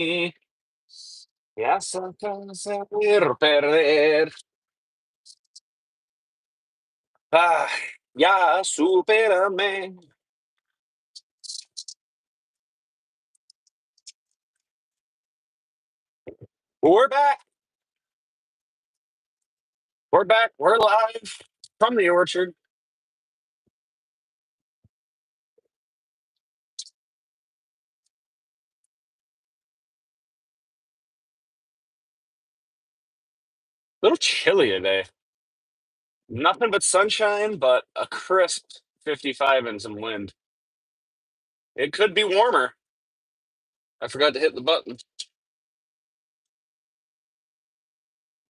Ya sabes saber perder. Ah, ya supérame. We're back. We're back. We're live from the orchard. A little chilly today. Nothing but sunshine, but a crisp 55 and some wind. It could be warmer. I forgot to hit the button.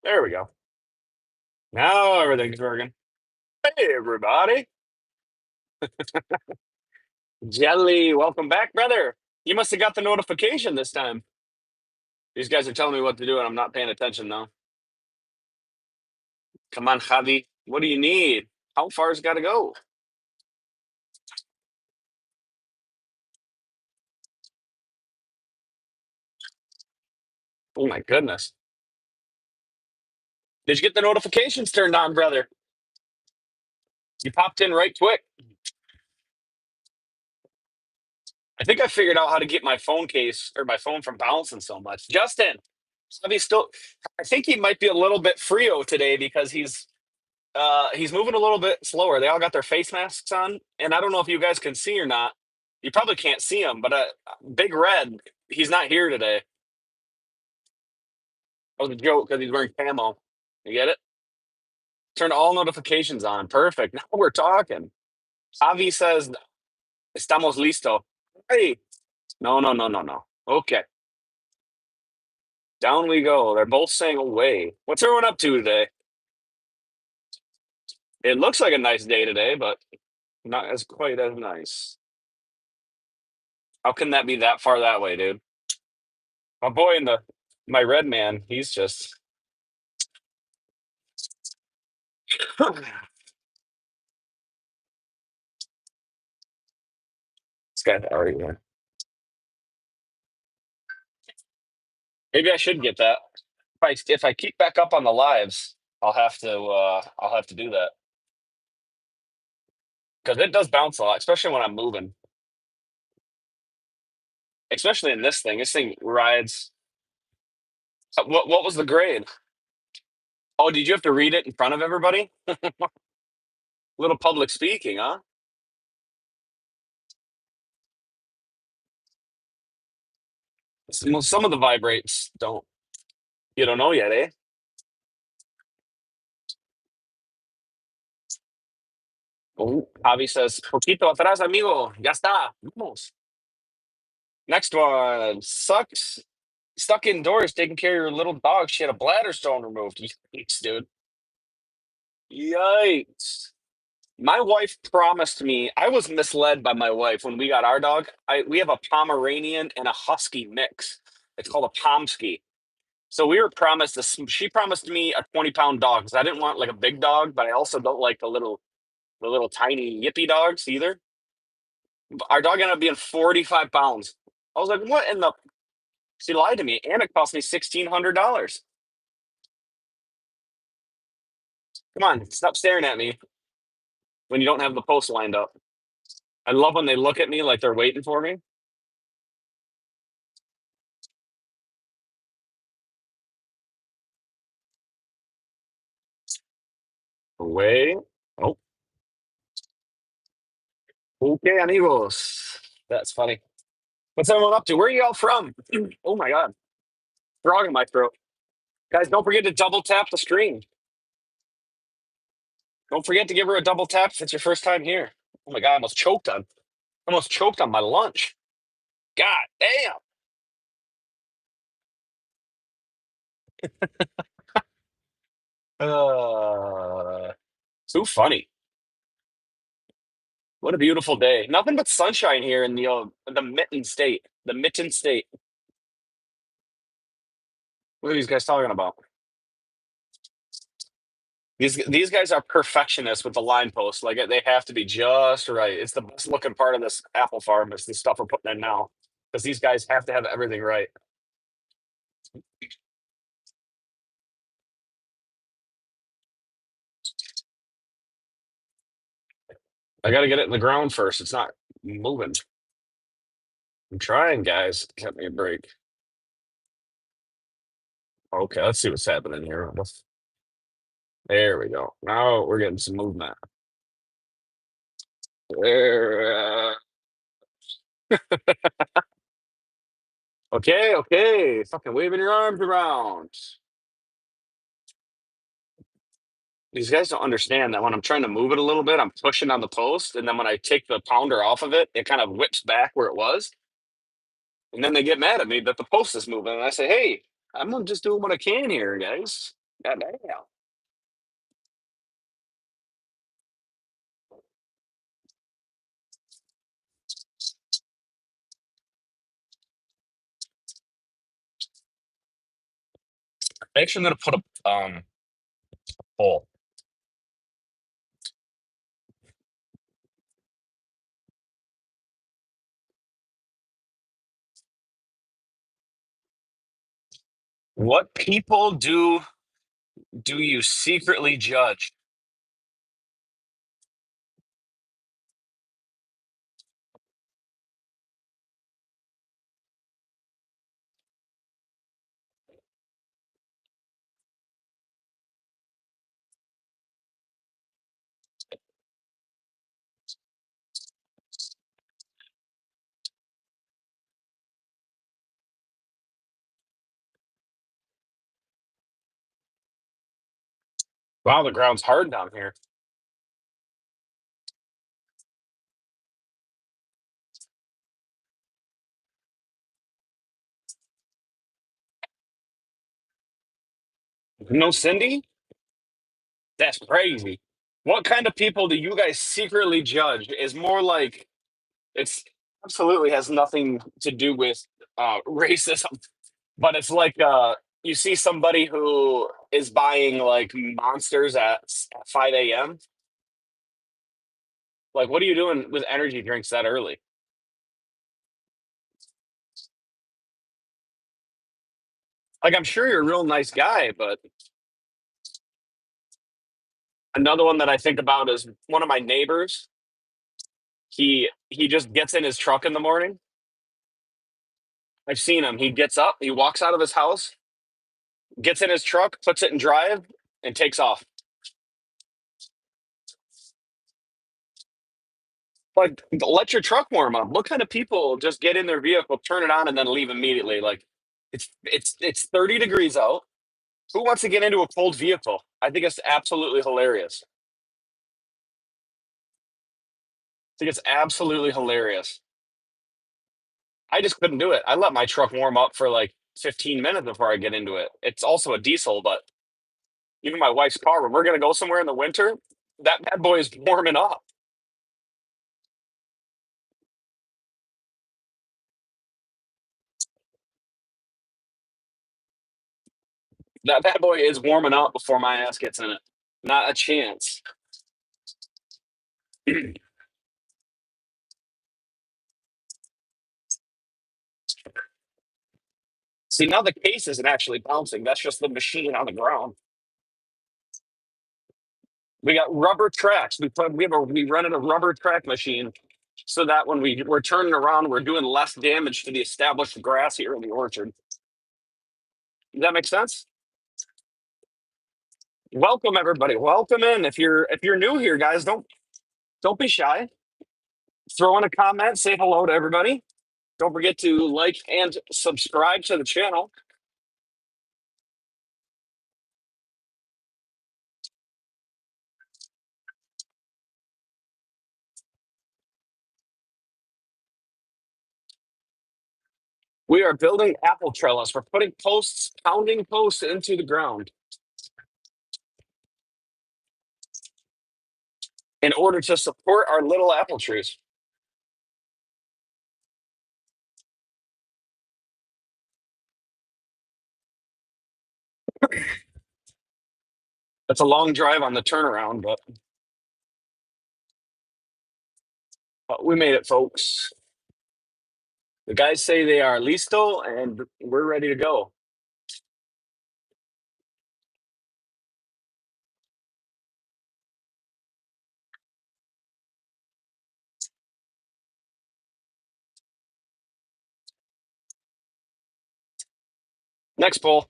There we go. Now everything's working. Hey, everybody. Jelly, welcome back, brother. You must have got the notification this time. These guys are telling me what to do, and I'm not paying attention now. Come on, Javi. What do you need? How far's got to go? Oh, my goodness. Did you get the notifications turned on, brother? You popped in right quick. I think I figured out how to get my phone case or my phone from bouncing so much. Justin, Javi's still. I think he might be a little bit frio today because he's moving a little bit slower. They all got their face masks on, and I don't know if you guys can see or not. You probably can't see him, but Big Red, he's not here today. That was a joke because he's wearing camo. You get it? Turn all notifications on. Perfect. Now we're talking. Javi says, "Estamos listo." Hey, no, no, no, no, no. Okay, down we go. They're both saying away. What's everyone up to today? It looks like a nice day today, but not as quite as nice. How can that be that far that way, dude? My boy in the my red man, he's just this guy's already there. Maybe I should get that. If I keep back up on the lives, I'll have to do that because it does bounce a lot, especially when I'm moving. Especially in this thing. This thing rides. What was the grade? Oh, did you have to read it in front of everybody? Little public speaking, huh? Some of the vibrates don't. You don't know yet, eh? Oh, Javi says, "Poquito atrás, amigo. Ya está. Vamos." Next one. Sucks. Stuck indoors taking care of your little dog. She had a bladder stone removed. Yikes, dude. Yikes. My wife promised me, I was misled by my wife when we got our dog. We have a Pomeranian and a Husky mix. It's called a Pomsky. So we were promised this. She promised me a 20-pound dog because I didn't want like a big dog, but I also don't like the little tiny yippy dogs either. Our dog ended up being 45 pounds. I was like, what in the? She lied to me, and it cost me $1,600. Come on, stop staring at me when you don't have the post lined up. I love when they look at me like they're waiting for me. Away. Oh, okay, amigos. That's funny. What's everyone up to? Where are you all from? Oh my God, frog in my throat. Guys, don't forget to double tap the stream. Don't forget to give her a double tap if it's your first time here. Oh my God, I almost choked on my lunch. God damn. So funny. What a beautiful day. Nothing but sunshine here in the mitten state. The mitten state. What are these guys talking about? These guys are perfectionists with the line posts. Like they have to be just right. It's the best looking part of this apple farm is the stuff we're putting in now. Because these guys have to have everything right. I got to get it in the ground first. It's not moving. I'm trying, guys. Get me a break. Okay, let's see what's happening here. There we go. Now we're getting some movement. There. Okay, okay. Fucking waving your arms around. These guys don't understand that when I'm trying to move it a little bit, I'm pushing on the post, and then when I take the pounder off of it, it kind of whips back where it was, and then they get mad at me that the post is moving. And I say, "Hey, I'm just doing what I can here, guys." God damn. Actually, I'm gonna put a poll. What people do you secretly judge? Wow, the ground's hard down here. No Cindy? That's crazy. What kind of people do you guys secretly judge? Is more like it's absolutely has nothing to do with racism, but it's like you see somebody who is buying like monsters at 5 a.m. Like, what are you doing with energy drinks that early? Like, I'm sure you're a real nice guy, but another one that I think about is one of my neighbors. He just gets in his truck in the morning. I've seen him. He gets up, he walks out of his house, gets in his truck, puts it in drive, and takes off. Like, let your truck warm up. What kind of people just get in their vehicle, turn it on, and then leave immediately? Like, it's 30 degrees out. Who wants to get into a cold vehicle? I think it's absolutely hilarious. I think it's absolutely hilarious. I just couldn't do it. I let my truck warm up for like 15 minutes before I get into it. It's also a diesel, but even my wife's car, when we're gonna go somewhere in the winter, that bad boy is warming up. That bad boy is warming up before my ass gets in it. Not a chance. See, now the case isn't actually bouncing. That's just the machine on the ground. We got rubber tracks. We rented a rubber track machine so that when we're turning around, we're doing less damage to the established grass here in the orchard. Does that make sense? Welcome everybody. Welcome in. If you're new here, guys, don't be shy. Throw in a comment, say hello to everybody. Don't forget to like and subscribe to the channel. We are building apple trellis. We're putting posts, pounding posts into the ground in order to support our little apple trees. That's a long drive on the turnaround, but we made it, folks. The guys say they are listo, and we're ready to go. Next poll.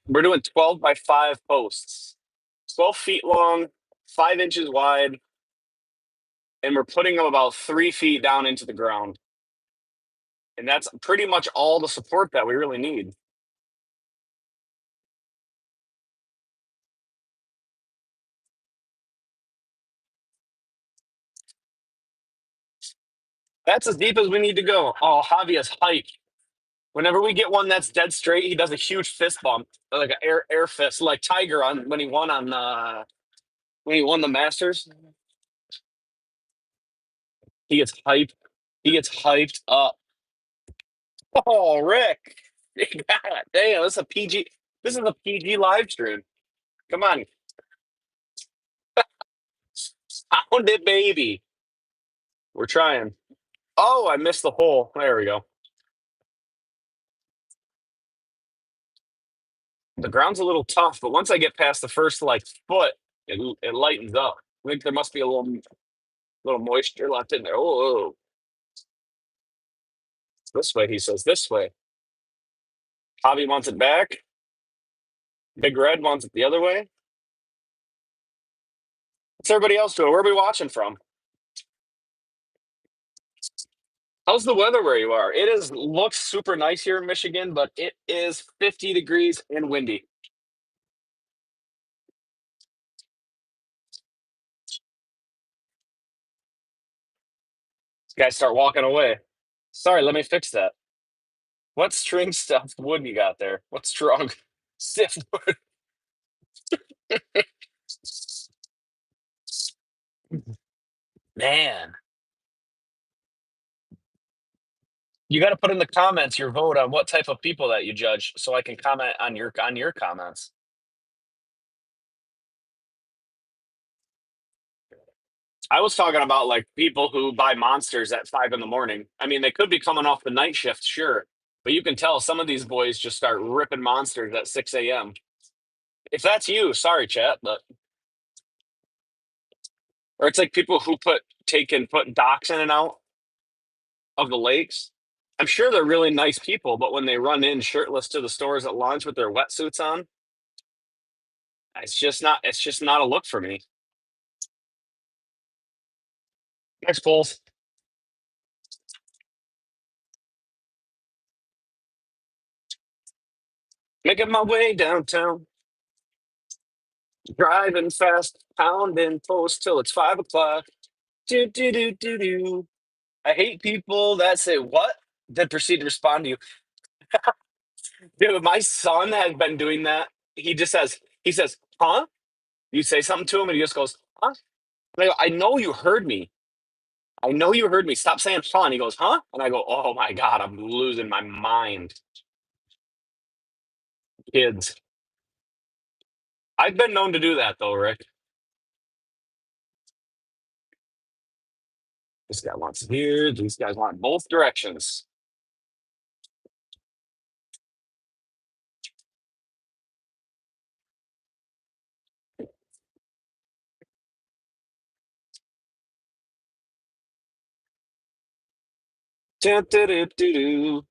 We're doing 12 by 5 posts, 12 feet long, 5 inches wide, and we're putting them about 3 feet down into the ground. And that's pretty much all the support that we really need. That's as deep as we need to go. Oh, Javi is hype. Whenever we get one that's dead straight, he does a huge fist bump, like an air fist, like Tiger on when he won on when he won the Masters. He gets hyped. He gets hyped up. Oh, Rick. God damn, this is a PG. This is a PG live stream. Come on. Pound it, baby. We're trying. Oh, I missed the hole. There we go. The ground's a little tough, but once I get past the first like foot, it lightens up. I think there must be a little moisture left in there. Oh, this way, he says. This way. Javi wants it back. Big Red wants it the other way. What's everybody else doing? Where are we watching from? How's the weather where you are? It is looks super nice here in Michigan, but it is 50 degrees and windy. Guys start walking away. Sorry, let me fix that. What string stuffed wood you got there? What strong stiff wood? Man, you got to put in the comments your vote on what type of people that you judge, so I can comment on your comments. I was talking about like people who buy monsters at 5 in the morning. I mean, they could be coming off the night shift, sure, but you can tell some of these boys just start ripping monsters at 6 a.m. If that's you, sorry, chat, but or it's like people who put docks in and out of the lakes. I'm sure they're really nice people, but when they run in shirtless to the stores at lunch with their wetsuits on, it's just not a look for me. Next polls. Making my way downtown, driving fast, pounding post till it's 5 o'clock. Do do do do do. I hate people that say what, then proceed to respond to you. Dude, my son has been doing that. He says, huh? You say something to him and he just goes, huh? And I go, I know you heard me. I know you heard me. Stop saying huh. And he goes, huh? And I go, oh my God, I'm losing my mind. Kids. I've been known to do that though, Rick. This guy wants here. These guys want both directions. Dun, dun, dun, dun, dun.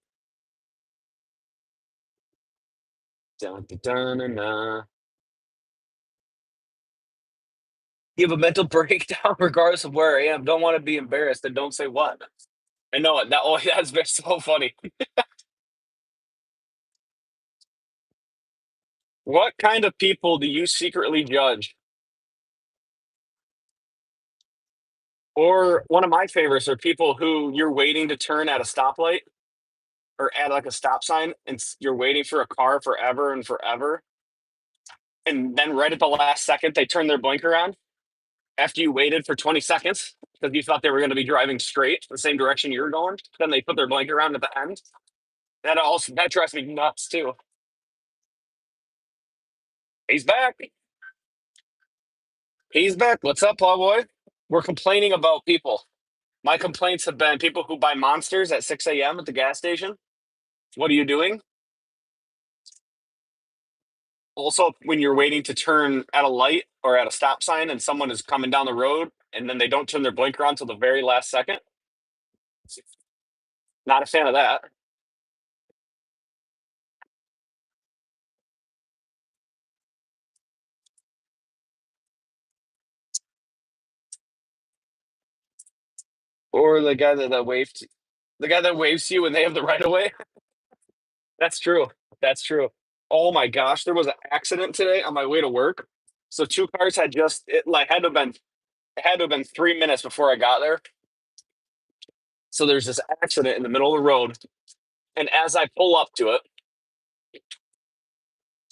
Dun, dun, dun, dun, dun. You have a mental breakdown regardless of where I am. Don't want to be embarrassed and don't say what. I know it. That oh, that's been so funny. What kind of people do you secretly judge? Or one of my favorites are people who you're waiting to turn at a stoplight or at like a stop sign and you're waiting for a car forever and forever. And then right at the last second, they turn their blinker on after you waited for 20 seconds because you thought they were going to be driving straight the same direction you're going. Then they put their blinker on at the end. That drives me nuts too. He's back. He's back. What's up, Plowboy? We're complaining about people. My complaints have been people who buy monsters at 6 a.m. at the gas station. What are you doing? Also, when you're waiting to turn at a light or at a stop sign and someone is coming down the road and then they don't turn their blinker on till the very last second. Not a fan of that. Or the guy that waves to you when they have the right of way. That's true. That's true. Oh my gosh, there was an accident today on my way to work. So two cars had just it like had to have been 3 minutes before I got there. So there's this accident in the middle of the road, and as I pull up to it,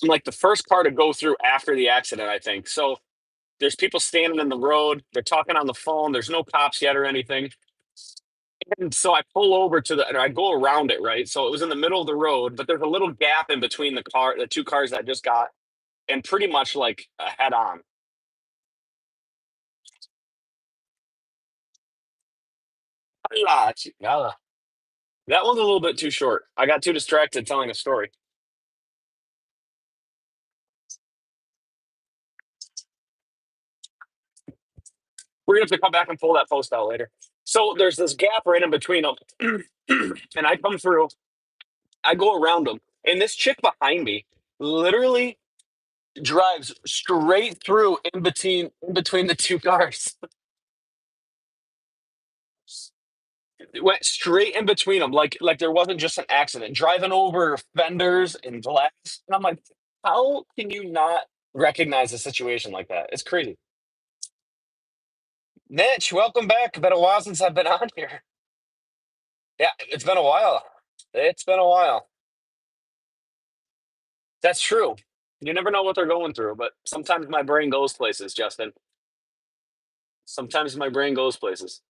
I'm like the first car to go through after the accident, I think. So there's people standing in the road, they're talking on the phone, there's no cops yet or anything. And so I pull over and I go around it, right? So it was in the middle of the road, but there's a little gap in between the two cars that just got, and pretty much like a head on. Ah, that one's a little bit too short. I got too distracted telling a story. We're gonna have to come back and pull that post out later. So there's this gap right in between them, and I come through. I go around them, and this chick behind me literally drives straight through in between the two cars. It went straight in between them, like there wasn't just an accident, driving over fenders and glass. And I'm like, how can you not recognize a situation like that? It's crazy. Mitch, welcome back. Been a while since I've been on here. Yeah, it's been a while. It's been a while. That's true. You never know what they're going through, but sometimes my brain goes places, Justin. Sometimes my brain goes places.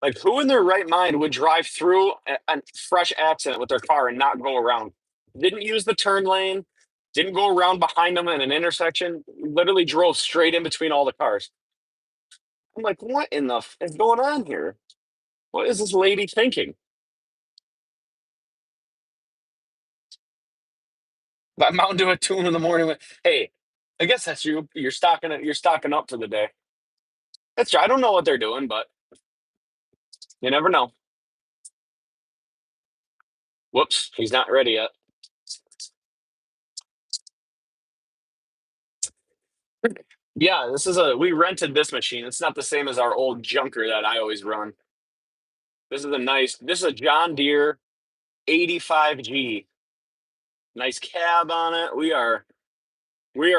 Like, who in their right mind would drive through a fresh accident with their car and not go around? Didn't use the turn lane, didn't go around behind them in an intersection, literally drove straight in between all the cars. I'm like, what in the is going on here? What is this lady thinking? By Mountain Dew at 2 in the morning. Hey, I guess that's you. You're stocking up for the day. That's I don't know what they're doing, but you never know. Whoops, he's not ready yet. Yeah, we rented this machine. It's not the same as our old junker that I always run. This is a John Deere 85G. Nice cab on it. We are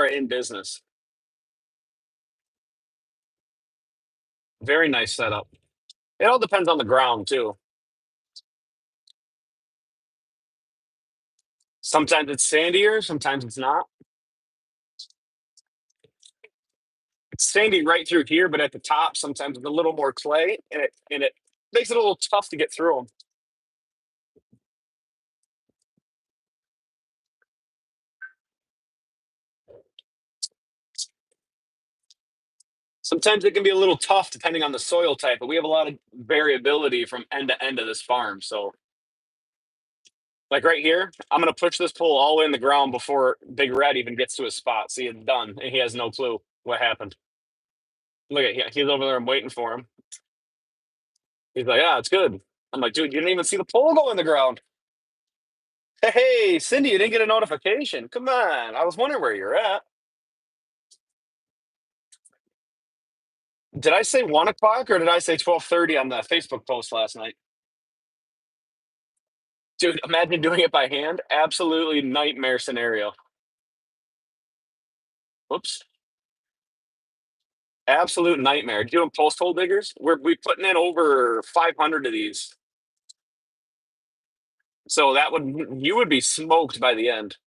in business. Very nice setup. It all depends on the ground too. Sometimes it's sandier, sometimes it's not. It's sandy right through here, but at the top, sometimes it's a little more clay, and it makes it a little tough to get through them. Sometimes it can be a little tough depending on the soil type, but we have a lot of variability from end to end of this farm. So, like right here, I'm gonna push this pole all the way in the ground before Big Red even gets to his spot. See, it's done, and he has no clue what happened. Look at he's over there. I'm waiting for him. He's like, "Yeah, it's good." I'm like, "Dude, you didn't even see the pole go in the ground." Hey, Cindy, you didn't get a notification. Come on, I was wondering where you're at. Did I say 1 o'clock or did I say 12:30 on the Facebook post last night? Dude, imagine doing it by hand. Absolutely nightmare scenario. Whoops. Absolute nightmare. Doing post hole diggers. We putting in over 500 of these. So you would be smoked by the end.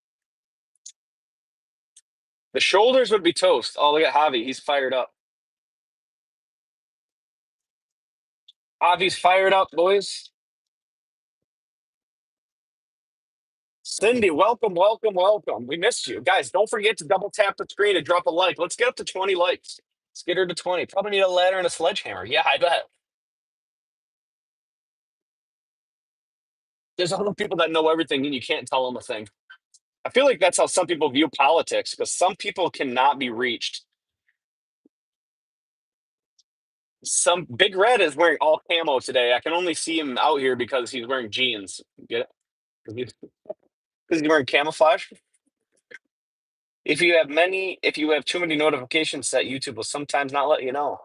The shoulders would be toast. Oh, look at Javi. He's fired up. Javi's fired up, boys. Cindy, welcome, welcome, welcome. We missed you. Guys, don't forget to double tap the screen and drop a like. Let's get up to 20 likes. Let's get her to 20. Probably need a ladder and a sledgehammer. Yeah, I bet. There's other people that know everything and you can't tell them a thing. I feel like that's how some people view politics because some people cannot be reached. Some Big Red is wearing all camo today. I can only see him out here because he's wearing jeans. Get it? Because he's wearing camouflage. If you have too many notifications set, YouTube will sometimes not let you know.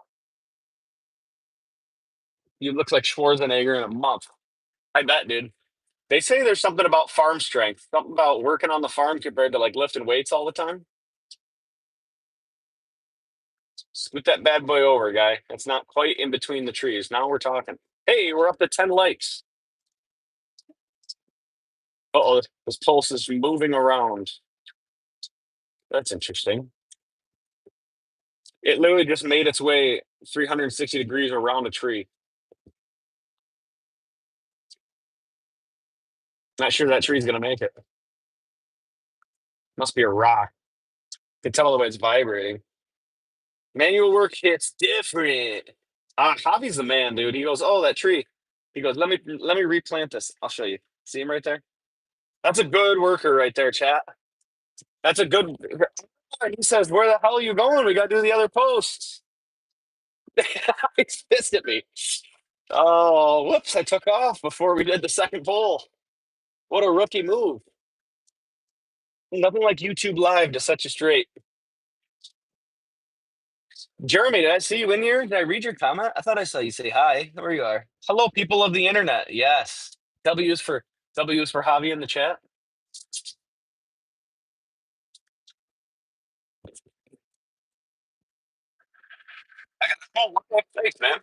You look like Schwarzenegger in a month. I bet, dude. They say there's something about farm strength, something about working on the farm compared to like lifting weights all the time. Scoot that bad boy over, guy. It's not quite in between the trees. Now we're talking. Hey, we're up to 10 likes. Uh-oh, this pulse is moving around. That's interesting. It literally just made its way 360 degrees around a tree. Not sure that tree's gonna make it. Must be a rock. You can tell the way it's vibrating. Manual work hits different. Javi's the man, dude. He goes, "Oh, that tree." He goes, "Let me replant this. I'll show you. See him right there? That's a good worker right there, chat. That's a good." He says, "Where the hell are you going? We got to do the other posts." He's pissed at me. Oh, whoops! I took off before we did the second poll. What a rookie move! Nothing like YouTube Live to set you straight. Jeremy, did I see you in here? Did I read your comment? I thought I saw you say hi. There you are. Hello, people of the internet. Yes. W's for Javi in the chat. I got the whole face, man.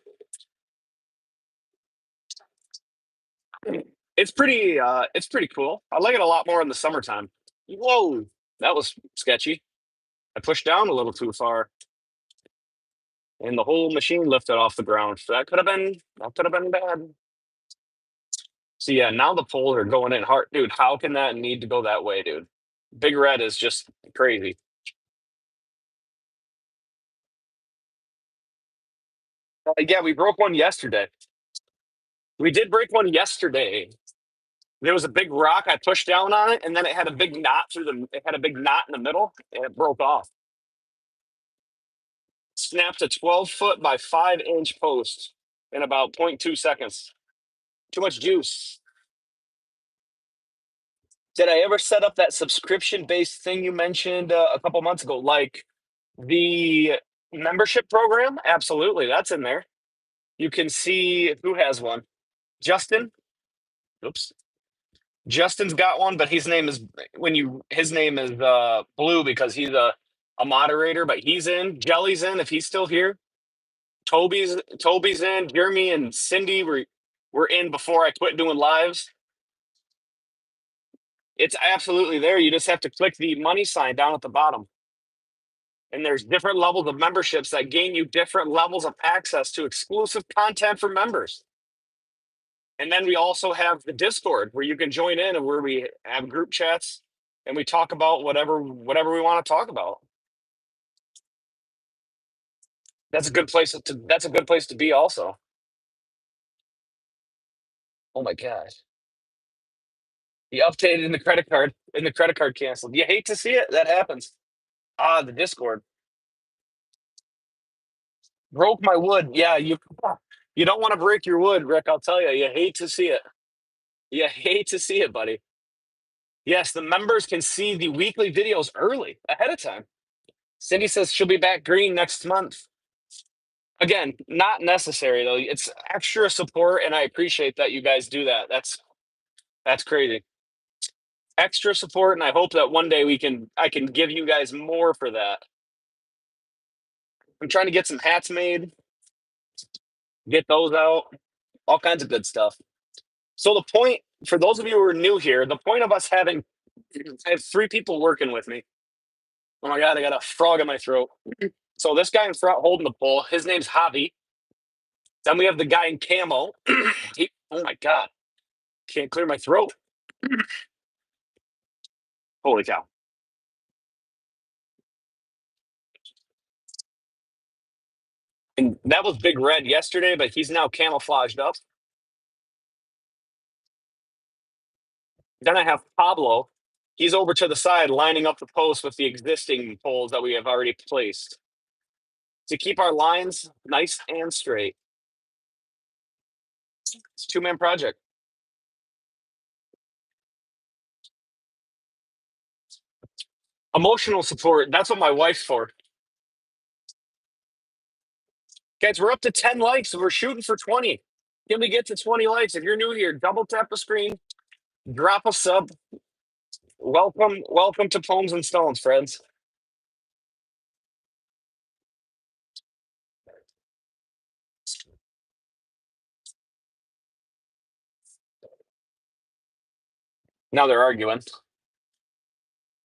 It's pretty cool. I like it a lot more in the summertime. Whoa, that was sketchy. I pushed down a little too far, and the whole machine lifted off the ground. So that could have been bad. So yeah, now the poles are going in hard, dude. How can that need to go that way, dude? Big Red is just crazy. Yeah, we broke one yesterday. We did break one yesterday. There was a big rock. I pushed down on it, and then it had a big knot through the. It had a big knot in the middle, and it broke off. Snapped a 12-foot by 5-inch post in about 0.2 seconds. Too much juice. Did I ever set up that subscription-based thing you mentioned a couple months ago, like the membership program? Absolutely, that's in there. You can see who has one. Justin. Oops. Justin's got one, but his name is blue because he's a moderator, but he's in. Jelly's in if he's still here. Toby's in. Jeremy and Cindy were in before I quit doing lives. It's absolutely there. You just have to click the money sign down at the bottom. And there's different levels of memberships that gain you different levels of access to exclusive content for members. And then we also have the Discord where you can join in and where we have group chats and we talk about whatever we want to talk about. That's a good place to be also. Oh my gosh. He updated and the credit card canceled. You hate to see it. That happens. The Discord broke my wood. Yeah, you don't want to break your wood, Rick. I'll tell you. You hate to see it. You hate to see it, buddy. Yes, the members can see the weekly videos early ahead of time. Cindy says she'll be back green next month. Again, not necessary though. It's extra support, and I appreciate that you guys do that. That's crazy. Extra support, and I hope that one day I can give you guys more for that. I'm trying to get some hats made, get those out, all kinds of good stuff. So the point for those of you who are new here, the point of us having I have 3 people working with me. Oh my god, I got a frog in my throat. So this guy in front holding the pole, his name's Javi. Then we have the guy in camo. Oh my god, can't clear my throat. Holy cow. And that was Big Red yesterday, but he's now camouflaged up. Then I have Pablo. He's over to the side lining up the posts with the existing poles that we have already placed to keep our lines nice and straight. It's a two-man project. Emotional support. That's what my wife's for. Guys, we're up to 10 likes and we're shooting for 20. Can we get to 20 likes? If you're new here, double tap the screen, drop a sub. Welcome to Poems and Stones, friends. Now they're arguing.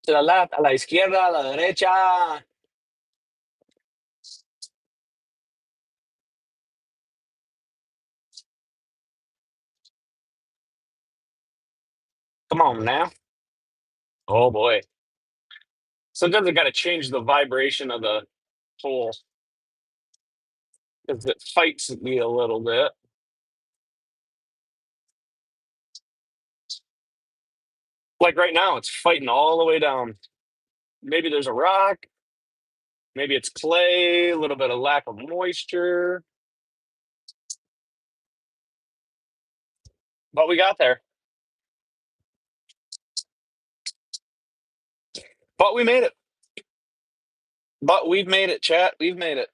To the left, a la izquierda, a la derecha. Come on now. Oh boy. Sometimes I got to change the vibration of the pole because it fights me a little bit. Like right now, it's fighting all the way down. Maybe there's a rock. Maybe it's clay, a little bit of lack of moisture. But we got there. But we made it. But we've made it, chat. We've made it.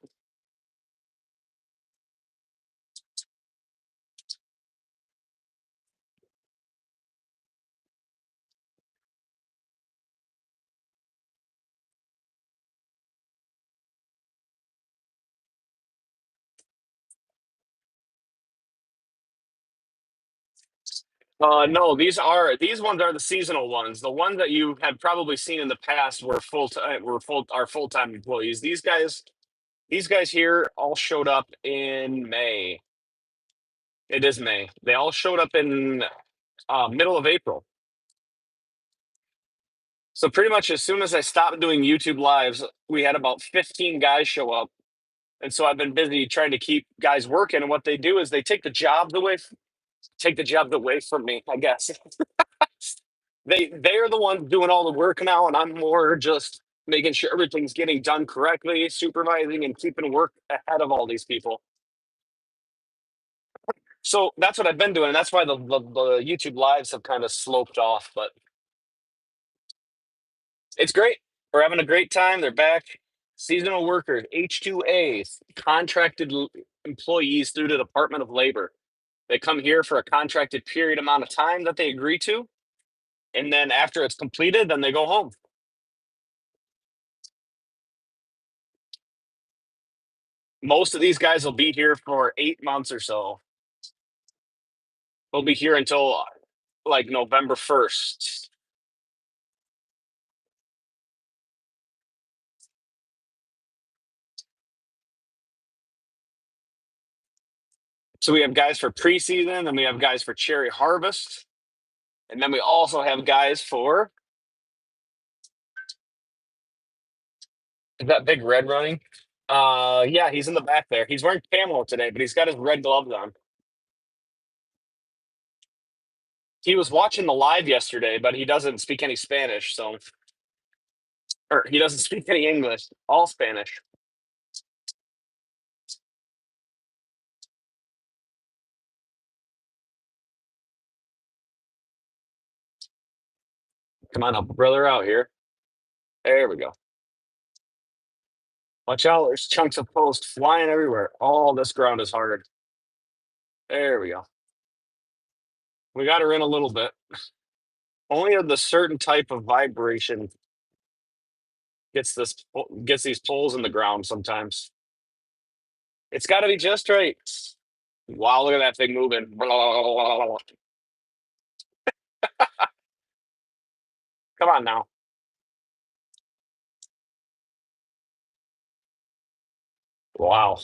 No, these ones are the seasonal ones. The ones that you had probably seen in the past were full time employees. These guys here all showed up in May. It is May. They all showed up in middle of April. So pretty much as soon as I stopped doing YouTube lives, we had about 15 guys show up. And so I've been busy trying to keep guys working. And what they do is they take the jobs away from me, I guess. They are the ones doing all the work now, and I'm more just making sure everything's getting done correctly, supervising and keeping work ahead of all these people. So that's what I've been doing, and that's why the YouTube lives have kind of sloped off. But it's great. We're having a great time. They're back. Seasonal workers, H2A, employees through the Department of Labor. They come here for a contracted period amount of time that they agree to, and then after it's completed, then they go home. Most of these guys will be here for 8 months or so. They'll be here until like November 1st. So we have guys for preseason, and we have guys for cherry harvest, and then we also have guys for. Is that Big Red running? Yeah, he's in the back there. He's wearing camo today, but he's got his red gloves on. He was watching the live yesterday, but he doesn't speak any Spanish, so or he doesn't speak any English, all Spanish. Come on, help a brother out here. There we go. Watch out, there's chunks of post flying everywhere. All this ground is hard. There we go. We got her in a little bit. Only the certain type of vibration gets these poles in the ground sometimes. It's got to be just right. Wow, look at that thing moving. Blah, blah, blah, blah. Come on now. Wow.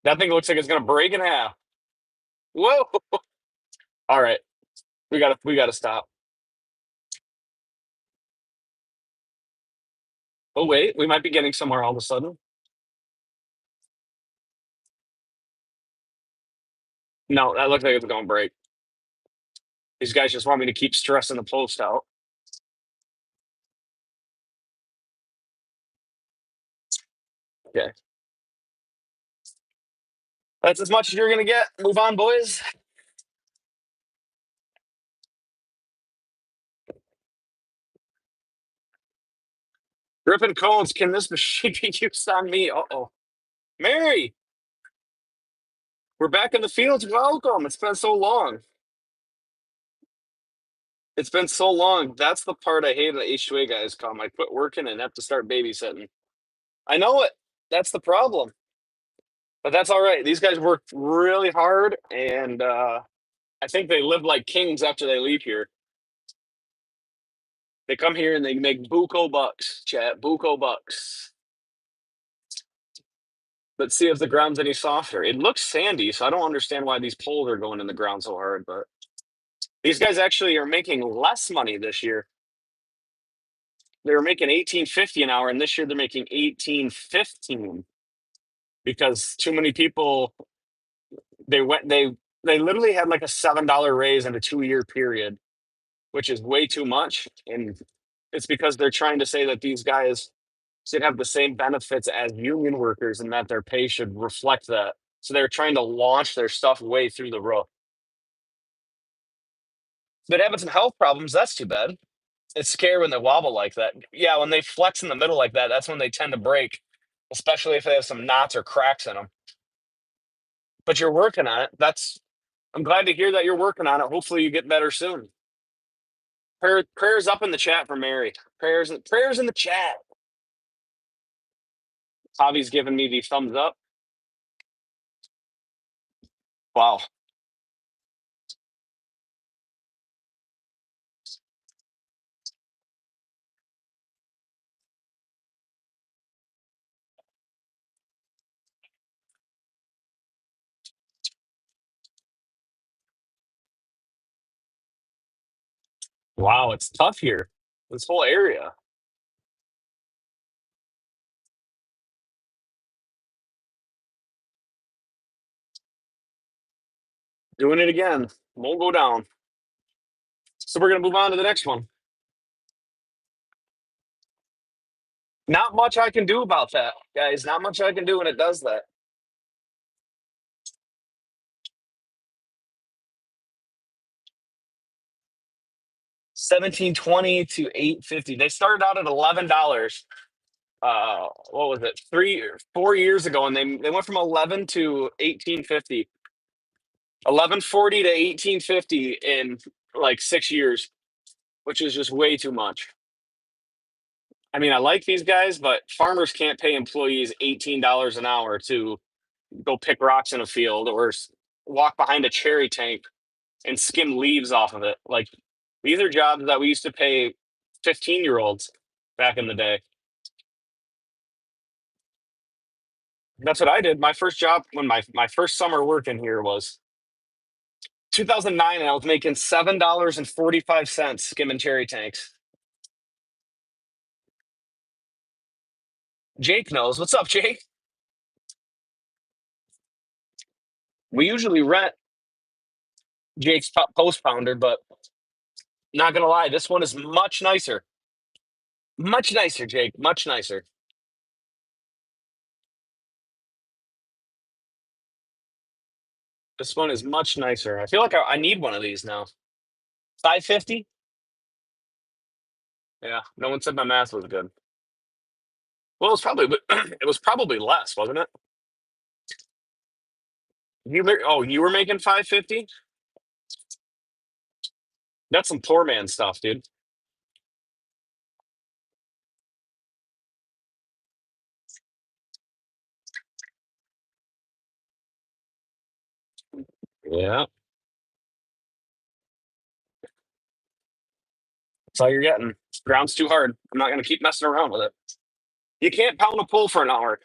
That thing looks like it's gonna break in half. Whoa. All right. We gotta stop. Oh wait, we might be getting somewhere all of a sudden. No, that looks like it's gonna break. These guys just want me to keep stressing the post out. Okay. That's as much as you're gonna get. Move on, boys. Griffin Cones, can this machine be used on me? Uh-oh. Mary, we're back in the fields. Welcome. It's been so long. It's been so long. That's the part I hate the H2A guys come. I quit working and have to start babysitting. I know it. That's the problem. But that's all right. These guys work really hard, and I think they live like kings after they leave here. They come here and they make buco bucks, chat. Buco bucks. Let's see if the ground's any softer. It looks sandy, so I don't understand why these poles are going in the ground so hard. But these guys actually are making less money this year. They were making 18.50 an hour, and this year they're making 18.15 because too many people they literally had like a $7 raise in a 2 year period, which is way too much. And it's because they're trying to say that these guys should have the same benefits as union workers and that their pay should reflect that. So they're trying to launch their stuff way through the roof. But having some health problems, that's too bad. It's scary when they wobble like that. Yeah, when they flex in the middle like that, that's when they tend to break, especially if they have some knots or cracks in them. But you're working on it. I'm glad to hear that you're working on it. Hopefully you get better soon. Prayers up in the chat for Mary. Prayers in the chat. Javi's giving me the thumbs up. Wow. Wow, it's tough here. This whole area. Doing it again. Won't go down. So we're gonna move on to the next one. Not much I can do about that, guys. Not much I can do when it does that. 17.20 to 8.50. They started out at $11. What was it? 4 years ago, and they went from 11 to 18.50. 11.40 to 18.50 in like 6 years, which is just way too much. I mean, I like these guys, but farmers can't pay employees $18 an hour to go pick rocks in a field or walk behind a cherry tank and skim leaves off of it. Like, these are jobs that we used to pay 15-year-olds back in the day. That's what I did. My first job when my first summer working here was 2009, and I was making $7.45 skimming cherry tanks. Jake knows. What's up, Jake? We usually rent Jake's post pounder, but not gonna lie, this one is much nicer. Much nicer, Jake. Much nicer. This one is much nicer. I feel like I need one of these now. 550? Yeah. No one said my math was good. Well, it was probably less, wasn't it? You were making 550? That's some poor man stuff, dude. Yeah. That's all you're getting. Ground's too hard. I'm not gonna keep messing around with it. You can't pound a pole for an hour.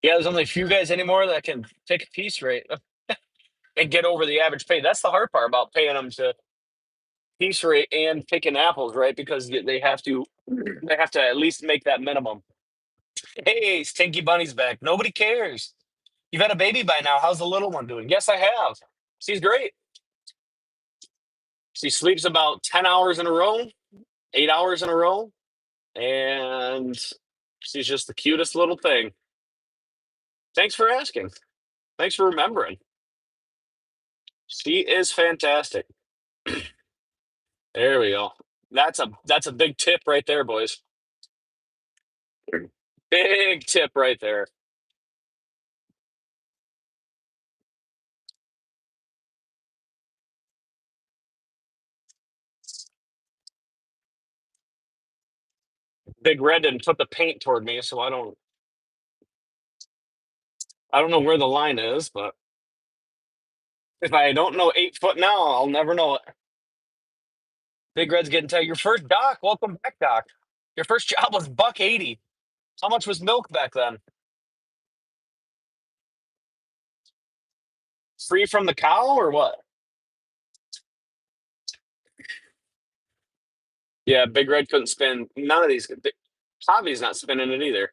Yeah, there's only a few guys anymore that can pick a piece rate and get over the average pay. That's the hard part about paying them to piece rate and picking apples, right? Because they have to at least make that minimum. Hey, Stinky Bunny's back. Nobody cares. You've had a baby by now. How's the little one doing? Yes, I have. She's great. She sleeps about 10 hours in a row, 8 hours in a row, and she's just the cutest little thing. Thanks for asking. Thanks for remembering. She is fantastic. There we go. That's a big tip right there, boys. Big tip right there. Big Red didn't put the paint toward me, so I don't know where the line is, but if I don't know 8 foot now, I'll never know it. Big Red's getting tired. Your first doc, welcome back, Doc. Your first job was $1.80. How much was milk back then? Free from the cow or what? Yeah, Big Red couldn't spin none of these. Javi's not spinning it either.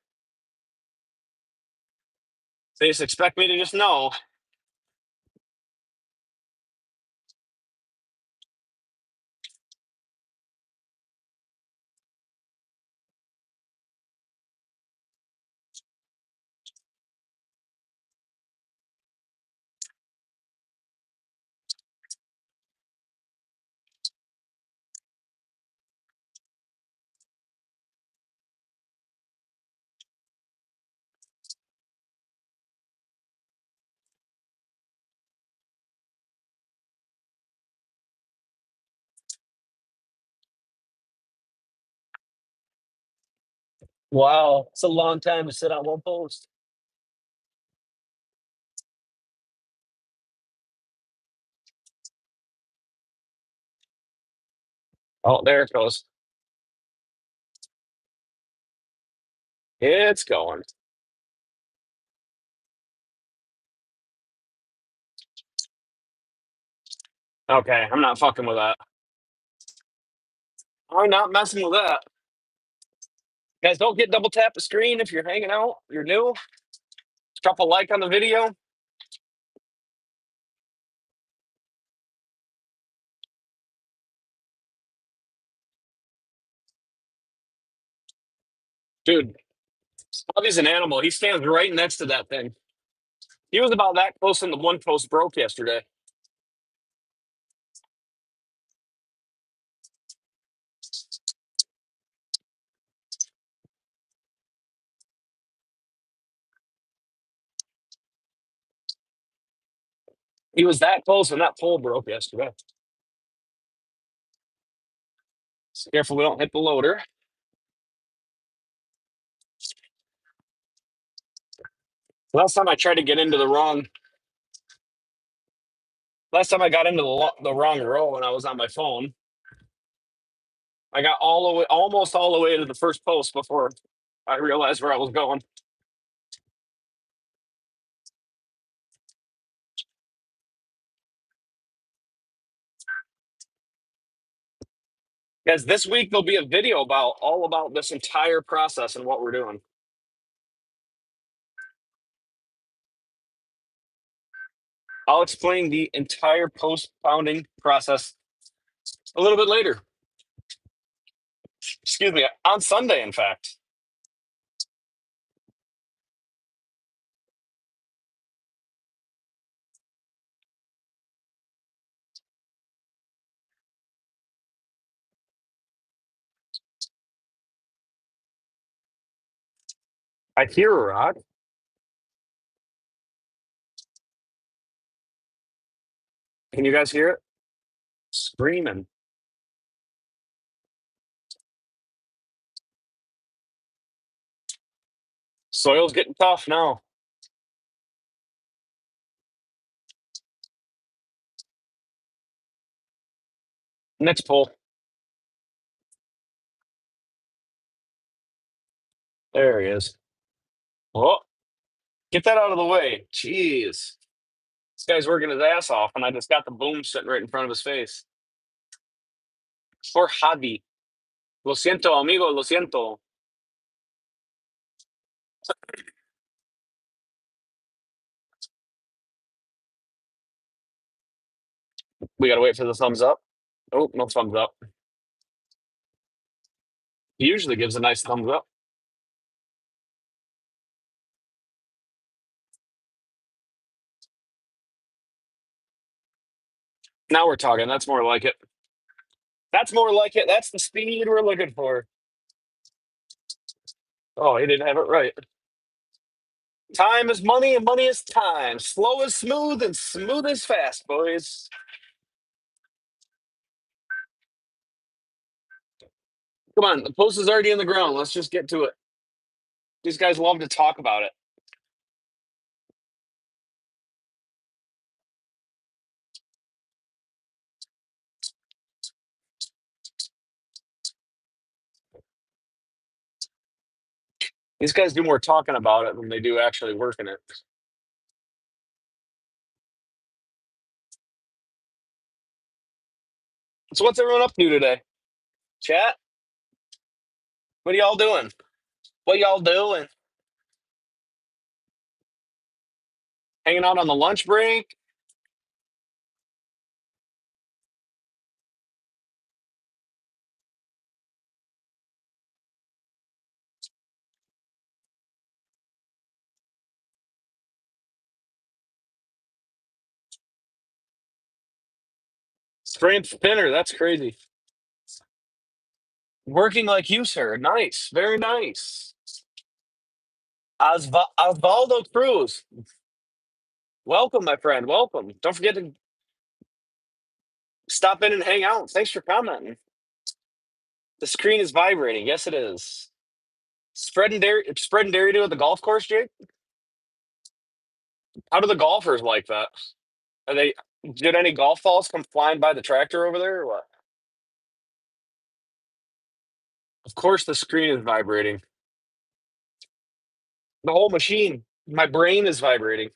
They just expect me to just know. Wow, it's a long time to sit on one post. Oh, there it goes. It's going. Okay, I'm not fucking with that. I'm not messing with that. Guys, don't get double tap the screen if you're hanging out. You're new. Drop a like on the video. Dude, Bobby's an animal. He stands right next to that thing. He was about that close and the one post broke yesterday. He was that close and that pole broke yesterday. So careful we don't hit the loader. Last time I tried to get into the wrong. Last time I got into the wrong row and I was on my phone. I got almost all the way to the first post before I realized where I was going. Guys, this week there'll be a video about all about this entire process and what we're doing. I'll explain the entire post pounding process a little bit later. Excuse me, on Sunday, in fact. I hear a rock. Can you guys hear it? Screaming. Soil's getting tough now. Next pull. There he is. Oh, get that out of the way. Jeez. This guy's working his ass off, and I just got the boom sitting right in front of his face. For Javi. Lo siento, amigo. Lo siento. We gotta wait for the thumbs up. Oh, no thumbs up. He usually gives a nice thumbs up. Now we're talking. That's more like it. That's more like it. That's the speed we're looking for. Oh, he didn't have it right. Time is money and money is time. Slow is smooth and smooth is fast, boys. Come on, the post is already in the ground. Let's just get to it. These guys love to talk about it. These guys do more talking about it than they do actually working it. So what's everyone up to today? Chat? What are y'all doing? What y'all doing? Hanging out on the lunch break? Strength thinner. That's crazy. Working like you, sir. Nice. Very nice. Osvaldo Cruz. Welcome, my friend. Welcome. Don't forget to stop in and hang out. Thanks for commenting. The screen is vibrating. Yes, it is. Spreading dairy to at the golf course, Jake? How do the golfers like that? Are they did any golf balls come flying by the tractor over there or what? Of course the screen is vibrating. The whole machine. My brain is vibrating.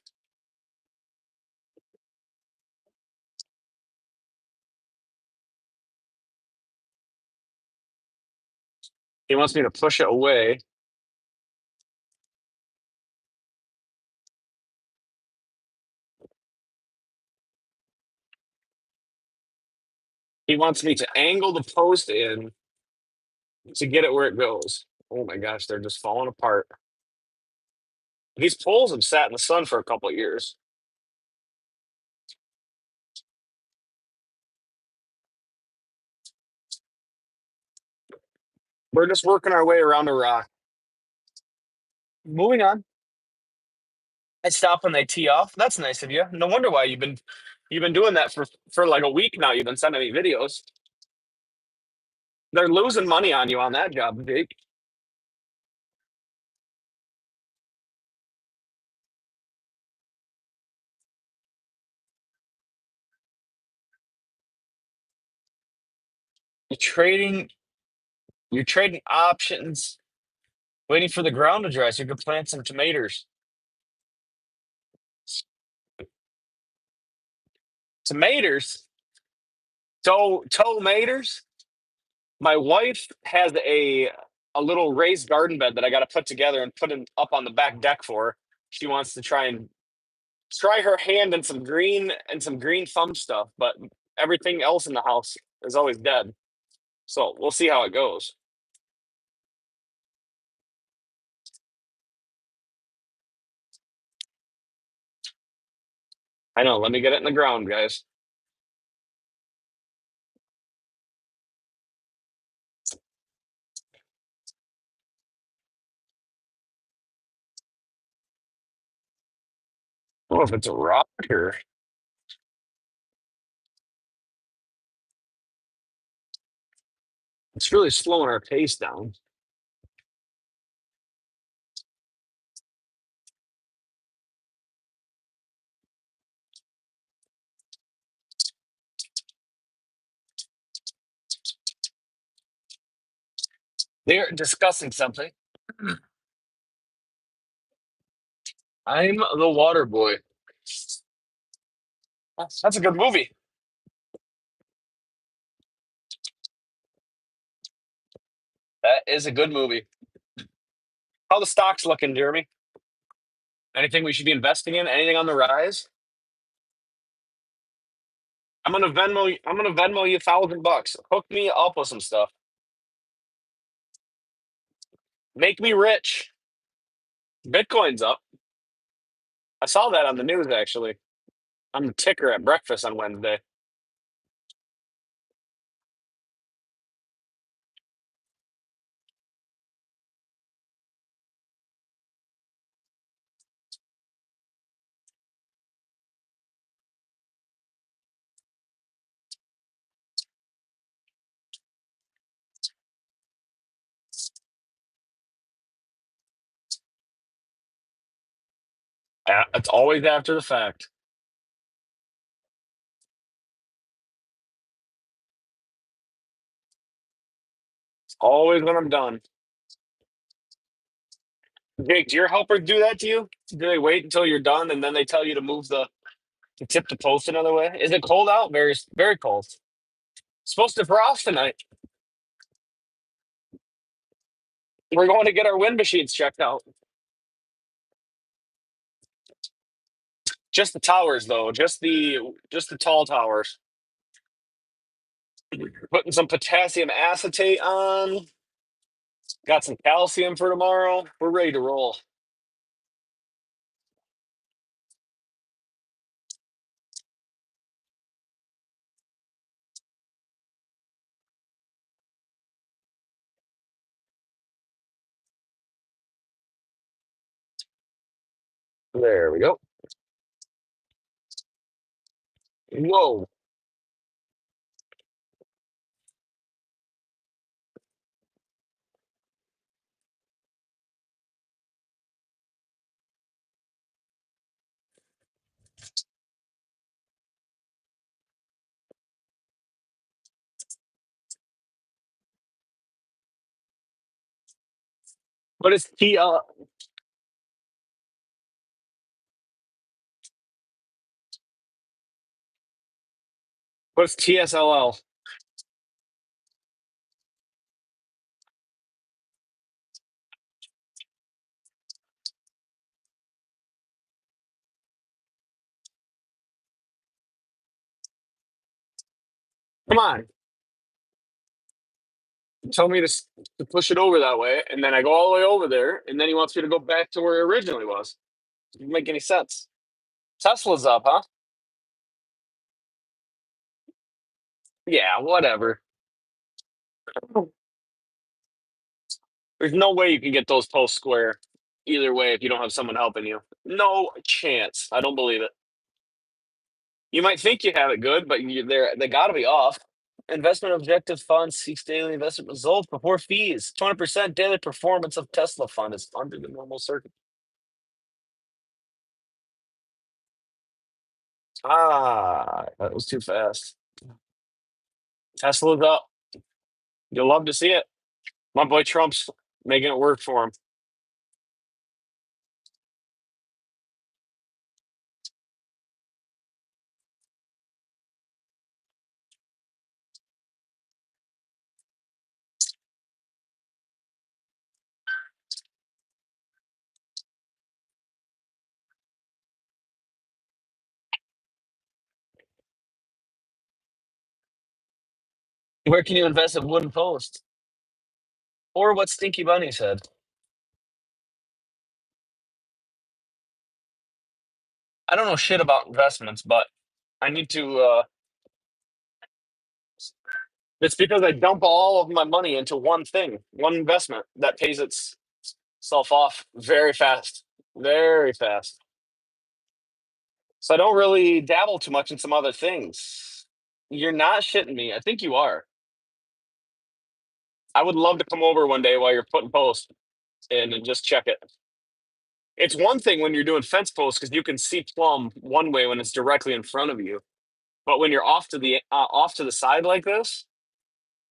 He wants me to push it away. He wants me to angle the post in to get it where it goes. Oh my gosh, they're just falling apart. These poles have sat in the sun for a couple of years. We're just working our way around a rock. Moving on. I stop when they tee off. That's nice of you. No wonder why you've been doing that for like a week now. You've been sending me videos. They're losing money on you on that job, Jake. You're trading you're trading options, waiting for the ground to dry so you can plant some tomatoes. Tomatoes? Tomatoes? My wife has a little raised garden bed that I got to put together and put it up on the back deck for her. She wants to try her hand in some green thumb stuff, but everything else in the house is always dead. So we'll see how it goes. I know. Let me get it in the ground, guys. I don't know if it's a rock or it's really slowing our pace down. They're discussing something. I'm the water boy. That's a good movie. That is a good movie. How the stocks looking, Jeremy? Anything we should be investing in? Anything on the rise? I'm gonna Venmo you $1,000. Hook me up with some stuff. Make me rich. Bitcoin's up. I saw that on the news actually. On the ticker at breakfast on Wednesday. It's always after the fact. It's always when I'm done. Jake, do your helpers do that to you? Do they wait until you're done and then they tell you to move to tip the post another way? Is it cold out? Very, very cold. Supposed to frost tonight. We're going to get our wind machines checked out. Just the towers, though. Just the tall towers. Putting some potassium acetate on. Got some calcium for tomorrow. We're ready to roll. There we go. Whoa. What is what's TSLL? Come on. He told me to push it over that way, and then I go all the way over there, and then he wants me to go back to where it originally was. Doesn't make any sense. Tesla's up, huh? Yeah, whatever. There's no way you can get those posts square either way if you don't have someone helping you. No chance. I don't believe it. You might think you have it good, but they got to be off. Investment objective fund seeks daily investment results before fees. 20% daily performance of Tesla fund is under the normal circuit. That was too fast. Tesla's up. You'll love to see it. My boy Trump's making it work for him. Where can you invest in wooden post? Or what Stinky Bunny said. I don't know shit about investments, but I need to. It's because I dump all of my money into one thing, one investment that pays itself off very fast, very fast. So I don't really dabble too much in some other things. You're not shitting me. I think you are. I would love to come over one day while you're putting posts in and just check it. It's one thing when you're doing fence posts because you can see plumb one way when it's directly in front of you, but when you're off to the side like this,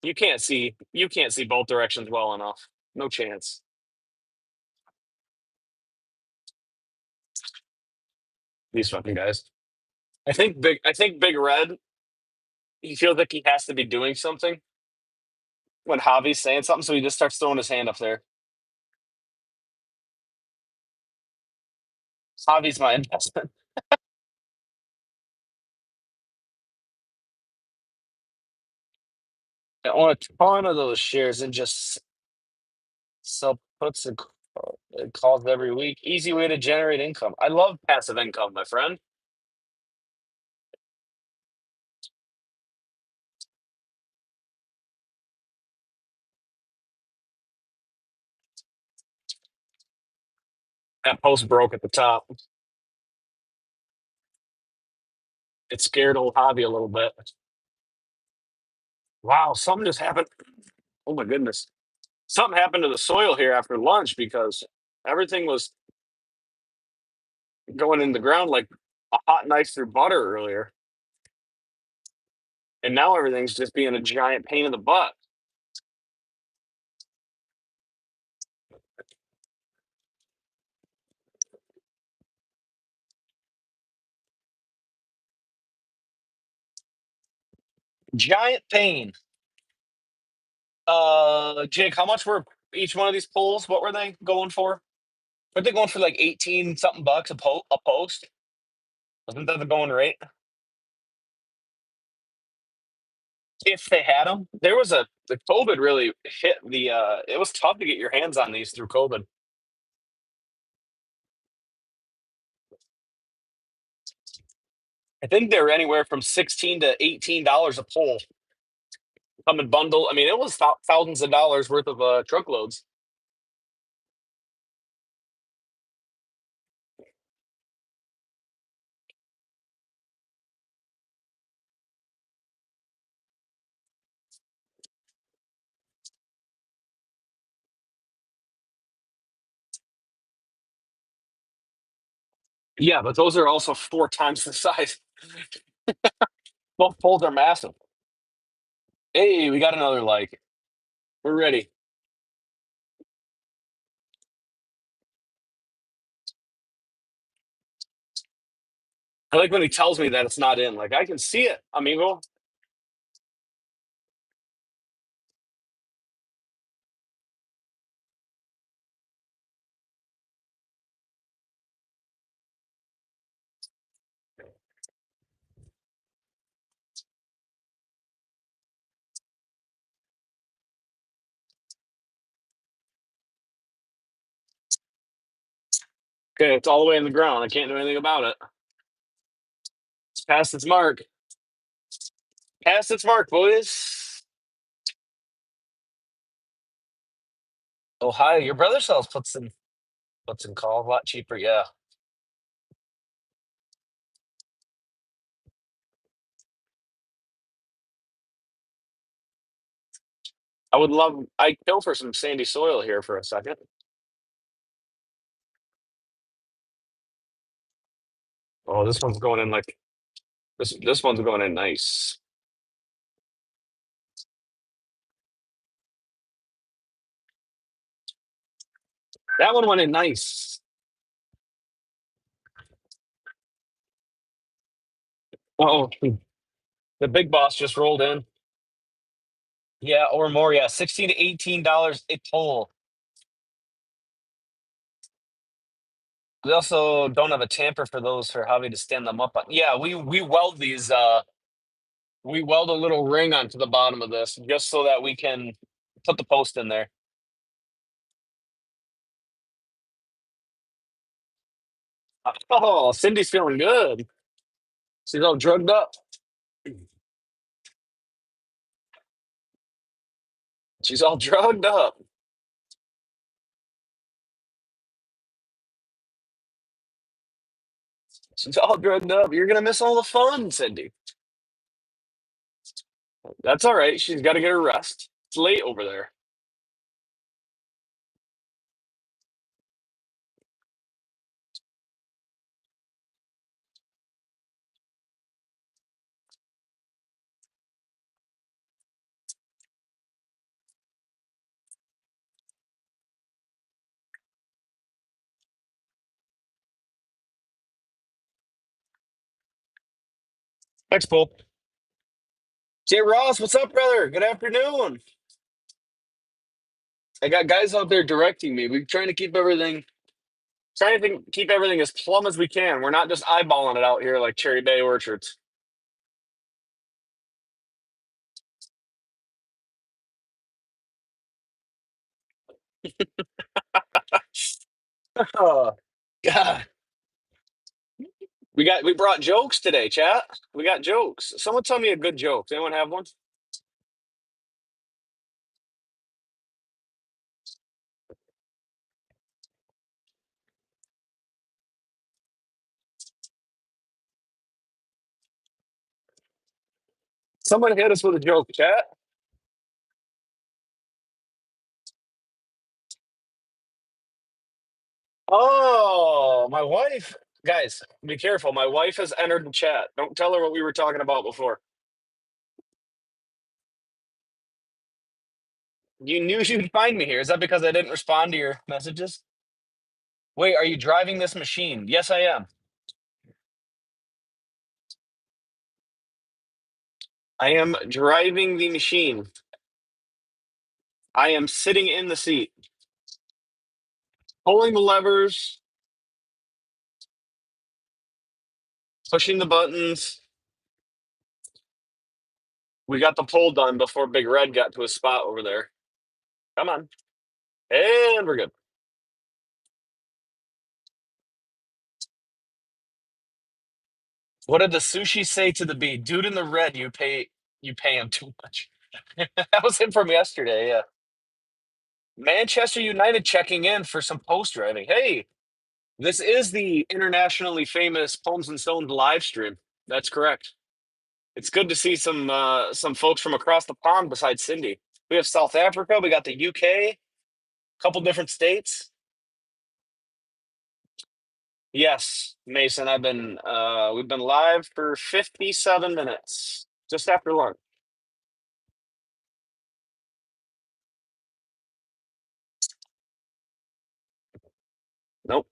you can't see both directions well enough. No chance. These fucking guys. I think Big Red, he feels like he has to be doing something. when Javi's saying something, so he just starts throwing his hand up there. Javi's my investment. I own a ton of those shares and just sell puts and calls every week. Easy way to generate income. I love passive income, my friend. That post broke at the top. It scared old Javi a little bit. Wow, something just happened. Oh my goodness. Something happened to the soil here after lunch because everything was going in the ground like a hot knife through butter earlier. And now everything's just being a giant pain in the butt. Giant pain. Jake, how much were each one of these polls? What were they going for? Were they going for like 18 something bucks a post? Wasn't that the going rate? If they had them, there was the COVID really hit it was tough to get your hands on these through COVID. I think they were anywhere from 16 to $18 a poll. Come in bundle. I mean, it was thousands of dollars worth of truckloads. Yeah, but those are also four times the size. Both polls are massive. Hey, we got another like. We're ready. I like when he tells me that it's not in. Like I can see it, amigo. Okay, it's all the way in the ground. I can't do anything about it. It's past its mark. Past its mark, boys. Ohio, your brother sells puts in call a lot cheaper. Yeah, I would love. I'd kill for some sandy soil here for a second. Oh, this one's going in like this one's going in nice. That one went in nice. Oh, the big boss just rolled in. Yeah, or more. Yeah, 16 to $18 a toll. We also don't have a tamper for those for Javi to stand them up on. Yeah, we weld these. We weld a little ring onto the bottom of this just so that we can put the post in there. Oh, Cindy's feeling good. She's all drugged up. She's all drugged up. She's all drugged up. You're gonna miss all the fun, Cindy. That's all right. She's got to get her rest. It's late over there. Thanks, Paul. Jay Ross, what's up, brother? Good afternoon. I got guys out there directing me. We're trying to keep everything, keep everything as plumb as we can. We're not just eyeballing it out here like Cherry Bay orchards. Oh, God. We brought jokes today, chat. We got jokes. Someone tell me a good joke. Does anyone have one? Someone hit us with a joke, chat. Oh, my wife. Guys, be careful. My wife has entered the chat. Don't tell her what we were talking about before. You knew you'd find me here. Is that because I didn't respond to your messages? Wait, are you driving this machine? Yes, I am. I am driving the machine. I am sitting in the seat, pulling the levers, pushing the buttons. We got the pull done before Big Red got to his spot over there. Come on. And we're good. What did the sushi say to the bee? Dude in the red, you pay him too much. That was him from yesterday, yeah. Manchester United checking in for some post driving. Hey, this is the internationally famous Palms and Stones live stream. That's correct. It's good to see some folks from across the pond besides Cindy. We have South Africa, we got the UK, a couple different states. Yes, Mason, I've been we've been live for 57 minutes just after lunch. Nope.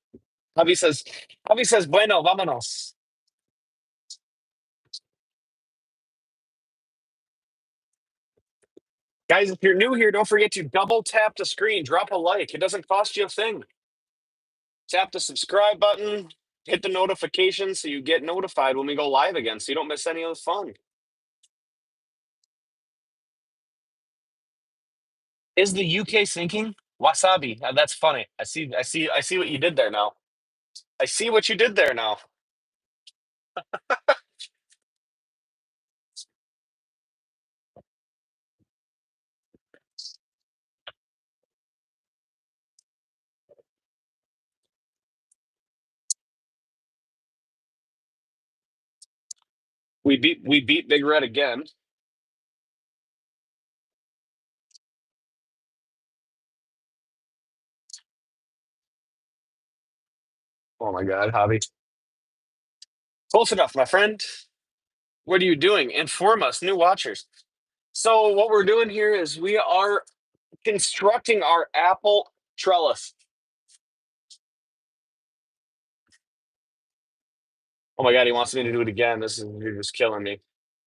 Hubby says Hubby says bueno, vámonos. Guys, if you're new here, don't forget to double tap the screen, drop a like. It doesn't cost you a thing. Tap the subscribe button, hit the notification so you get notified when we go live again so you don't miss any of the fun. Is the UK sinking? Wasabi. That's funny. I see what you did there now. I see what you did there now. We beat Big Red again. Oh my god, Hobby. Close enough, my friend. What are you doing? Inform us, new watchers. So what we're doing here is we are constructing our apple trellis. Oh my god, he wants me to do it again. You're just killing me.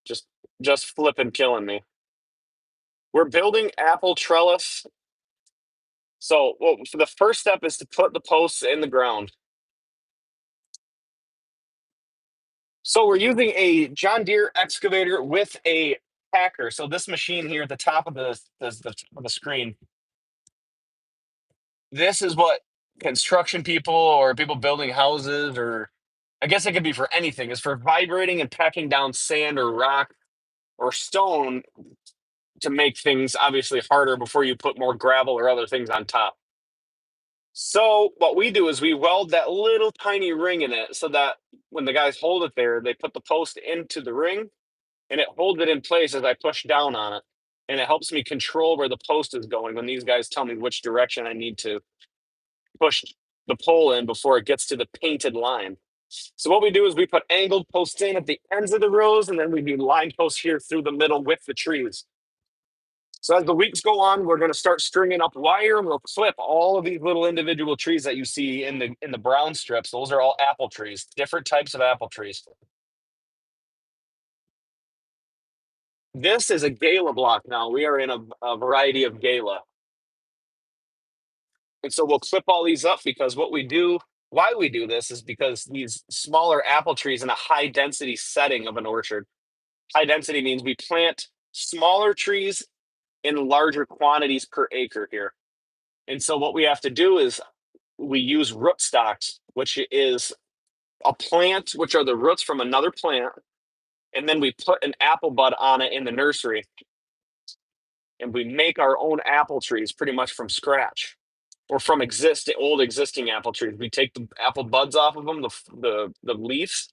Just just flipping killing me. We're building apple trellis. So well, for the first step is to put the posts in the ground. So we're using a John Deere excavator with a packer. So this machine here at the top of the screen, this is what construction people or people building houses, or I guess it could be for anything, is for vibrating and packing down sand or rock or stone to make things obviously harder before you put more gravel or other things on top. So what we do is we weld that little tiny ring in it so that when the guys hold it there, they put the post into the ring and it holds it in place as I push down on it. And it helps me control where the post is going when these guys tell me which direction I need to push the pole in before it gets to the painted line. So what we do is we put angled posts in at the ends of the rows, and then we do line posts here through the middle with the trees. So as the weeks go on, we're going to start stringing up wire, and we'll clip all of these little individual trees that you see in the brown strips. Those are all apple trees, different types of apple trees. This is a gala block now. We are in a variety of gala. And so we'll clip all these up because why we do this is because these smaller apple trees in a high density setting of an orchard. High density means we plant smaller trees in larger quantities per acre here. And so what we have to do is we use rootstocks, which is a plant, which are the roots from another plant, and then we put an apple bud on it in the nursery, and we make our own apple trees pretty much from scratch, or from old existing apple trees. We take the apple buds off of them, the leaves,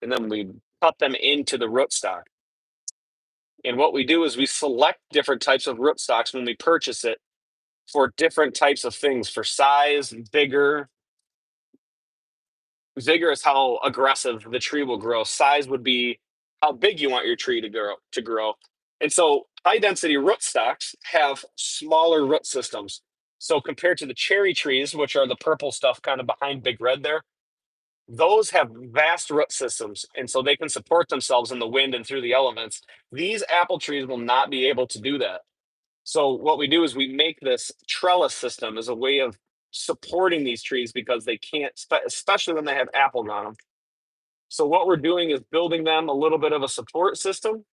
and then we cut them into the rootstock. And what we do is we select different types of rootstocks when we purchase it for different types of things, for size, vigor. Vigor is how aggressive the tree will grow. Size would be how big you want your tree to grow. And so high density rootstocks have smaller root systems. So compared to the cherry trees, which are the purple stuff kind of behind Big Red there, those have vast root systems. And so they can support themselves in the wind and through the elements. These apple trees will not be able to do that. So what we do is we make this trellis system as a way of supporting these trees because they can't, especially when they have apples on them. So what we're doing is building them a little bit of a support system,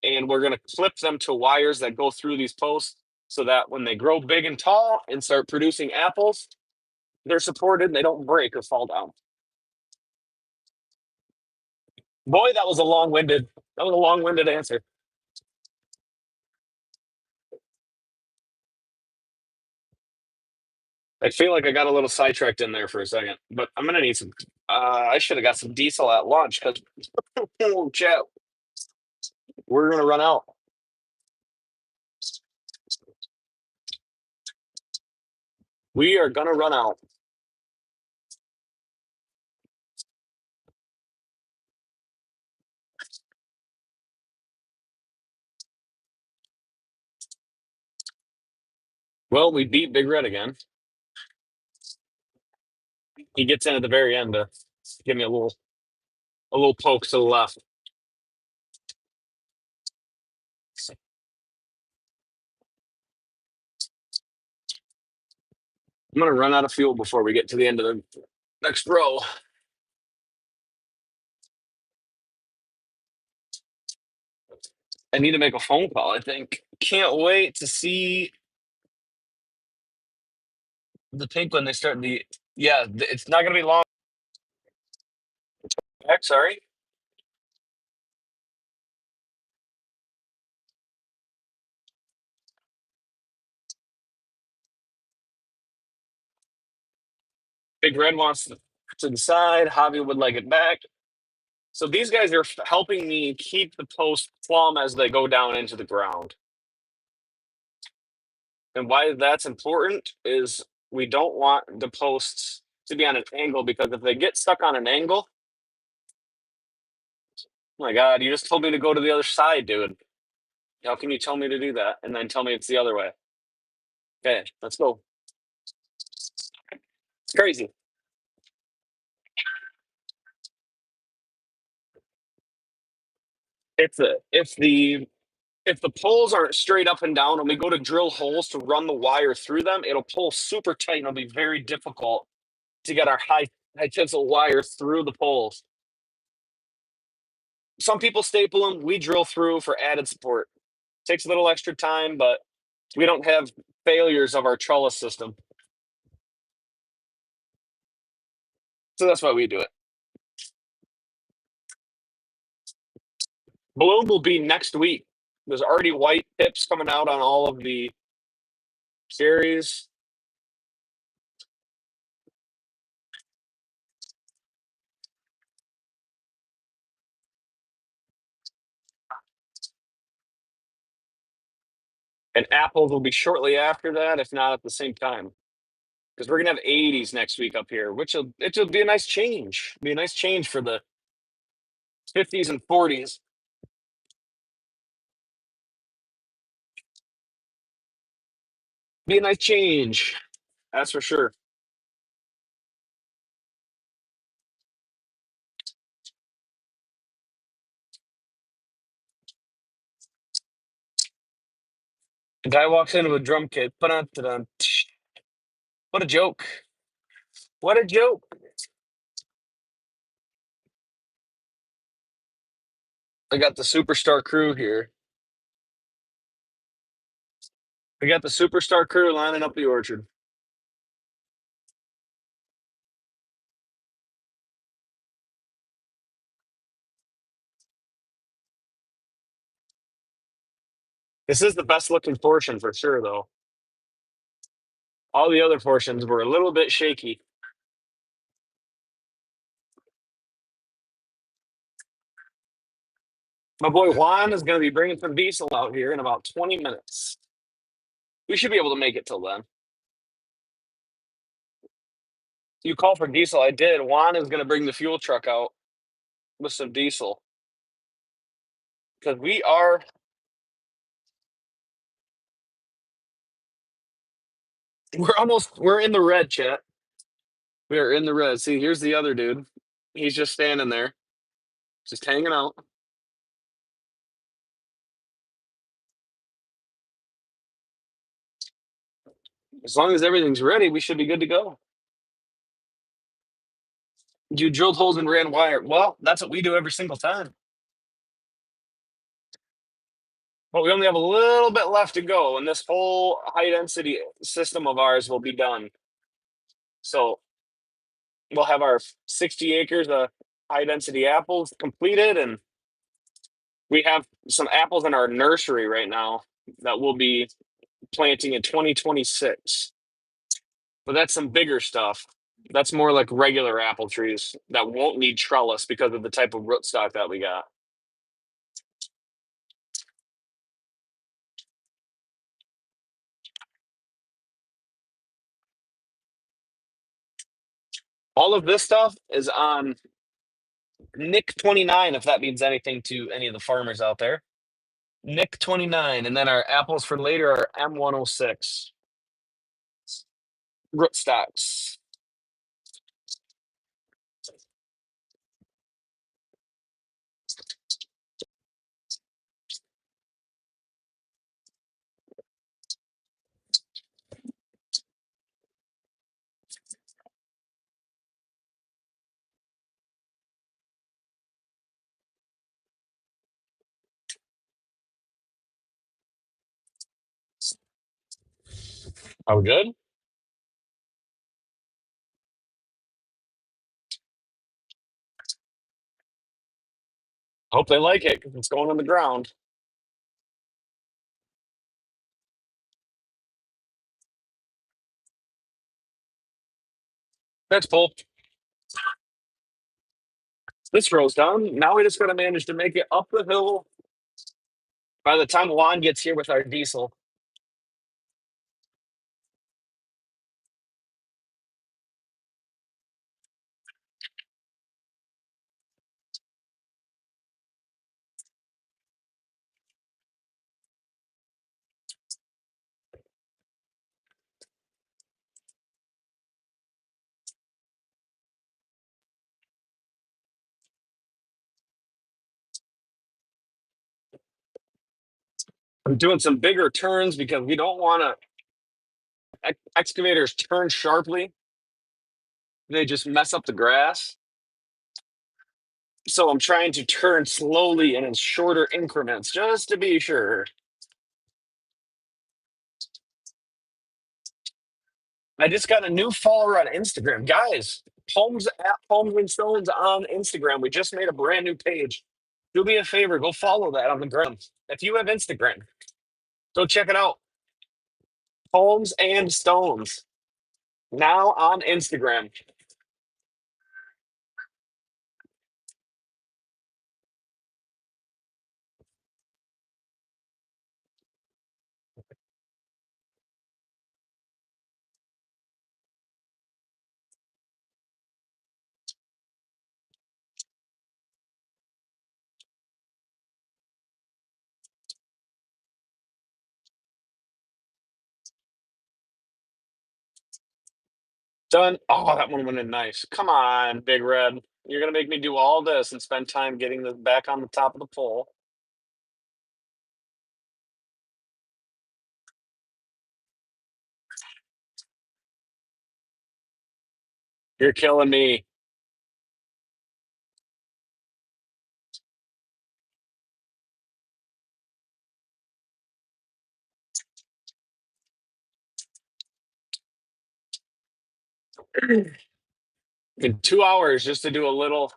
and we're going to clip them to wires that go through these posts so that when they grow big and tall and start producing apples, they're supported and they don't break or fall down. Boy, that was a long-winded answer. I feel like I got a little sidetracked in there for a second, but I'm gonna need some. I should have got some diesel at lunch because, oh, chat, we're gonna run out. We are gonna run out. Well, we beat Big Red again. He gets in at the very end to give me a little poke to the left. I'm gonna run out of fuel before we get to the end of the next row. I need to make a phone call, I think. Can't wait to see the pink when they start the. Yeah, it's not gonna be long. Heck, sorry. Big Red wants to the side. Javi would like it back. So these guys are helping me keep the post plumb as they go down into the ground. And why that's important is we don't want the posts to be on an angle because if they get stuck on an angle, oh my God, you just told me to go to the other side, dude. How can you tell me to do that and then tell me it's the other way? Okay, let's go. It's crazy. If the poles aren't straight up and down and we go to drill holes to run the wire through them, it'll pull super tight and it'll be very difficult to get our high tensile wire through the poles. Some people staple them. We drill through for added support. Takes a little extra time, but we don't have failures of our trellis system. So that's why we do it. Bloom will be next week. There's already white tips coming out on all of the series. And apples will be shortly after that, if not at the same time. Because we're gonna have 80s next week up here, which it'll be a nice change. Be a nice change for the 50s and 40s. Be a nice change. That's for sure. The guy walks in with a drum kit. Ba-dun, da-dun, tsh. What a joke. What a joke. I got the superstar crew here. We got the superstar crew lining up the orchard. This is the best looking portion for sure, though. All the other portions were a little bit shaky. My boy Juan is going to be bringing some diesel out here in about 20 minutes. We should be able to make it till then. You call for diesel. I did. Juan is going to bring the fuel truck out with some diesel because we're in the red, chat. We are in the red. See, here's the other dude. He's just standing there, just hanging out. As long as everything's ready, we should be good to go. You drilled holes and ran wire. Well, that's what we do every single time. But we only have a little bit left to go, and this whole high density system of ours will be done. So we'll have our 60 acres of high density apples completed, and we have some apples in our nursery right now that we'll be planting in 2026. But that's some bigger stuff. That's more like regular apple trees that won't need trellis because of the type of rootstock that we got. All of this stuff is on Nick 29, if that means anything to any of the farmers out there. Nick 29, and then our apples for later are M106 rootstocks. Are we good? Hope they like it because it's going on the ground. That's full. This row's done. Now we just got to manage to make it up the hill by the time Juan gets here with our diesel. I'm doing some bigger turns because we don't want to excavators turn sharply. They just mess up the grass. So I'm trying to turn slowly and in shorter increments just to be sure. I just got a new follower on Instagram. Guys, Homes at Homes and Stones on Instagram. We just made a brand new page. Do me a favor, go follow that on the gram. If you have Instagram, go check it out. Homes and Stones. Now on Instagram. Done. Oh, that one went in nice. Come on, Big Red. You're gonna make me do all this and spend time getting this back on the top of the pole. You're killing me. In 2 hours just to do a little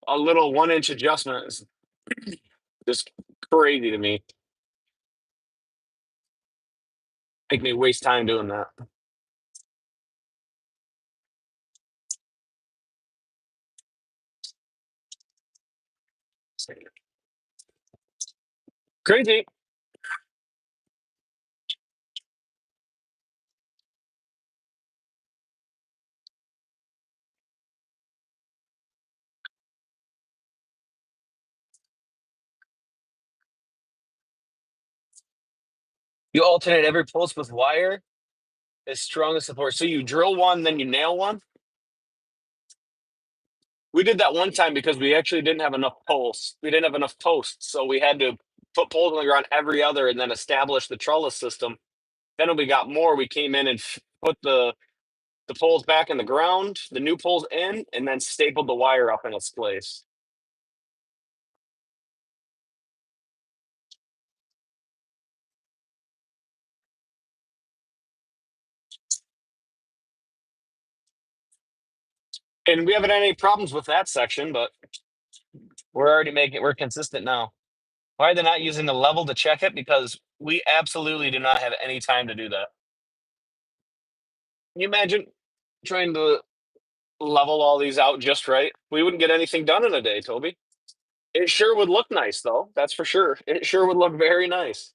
1 inch adjustment is just crazy to me. Make me waste time doing that. Crazy. You alternate every post with wire as strong as support. So you drill one, then you nail one. We did that one time because we actually didn't have enough posts. We didn't have enough posts, so we had to put poles on the ground every other, and then establish the trellis system. Then when we got more, we came in and put the poles back in the ground, the new poles in, and then stapled the wire up in its place. And we haven't had any problems with that section, but we're consistent now. Why are they not using the level to check it? Because we absolutely do not have any time to do that. Can you imagine trying to level all these out just right? We wouldn't get anything done in a day, Toby. It sure would look nice, though. That's for sure. It sure would look very nice.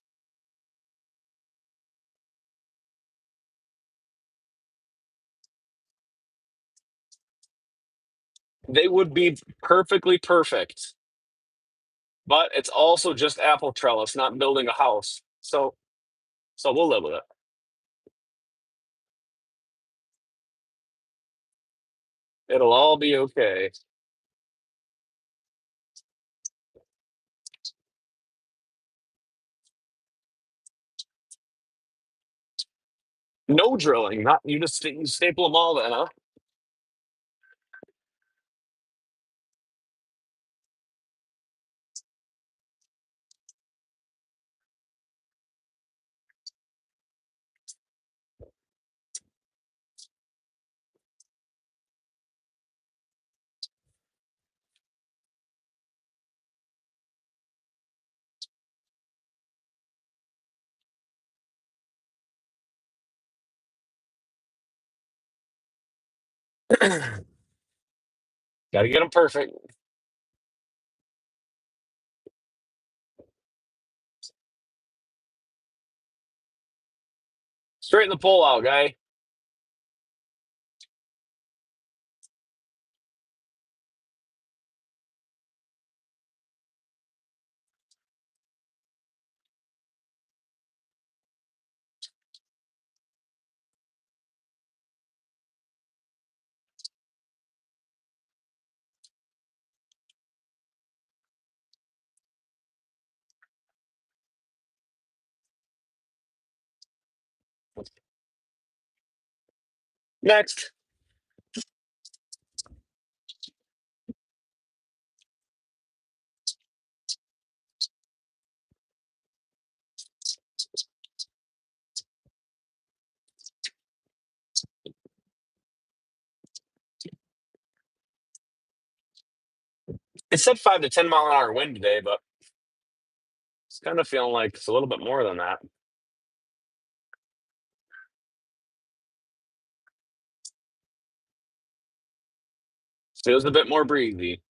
They would be perfectly perfect, but it's also just apple trellis, not building a house. So we'll live with it. It'll all be okay. No drilling, not you just you staple them all then, huh? Gotta get them perfect. Straighten the pole out, guy. Next. It said 5 to 10 mile an hour wind today, but it's kind of feeling like it's a little bit more than that. Feels a bit more breezy.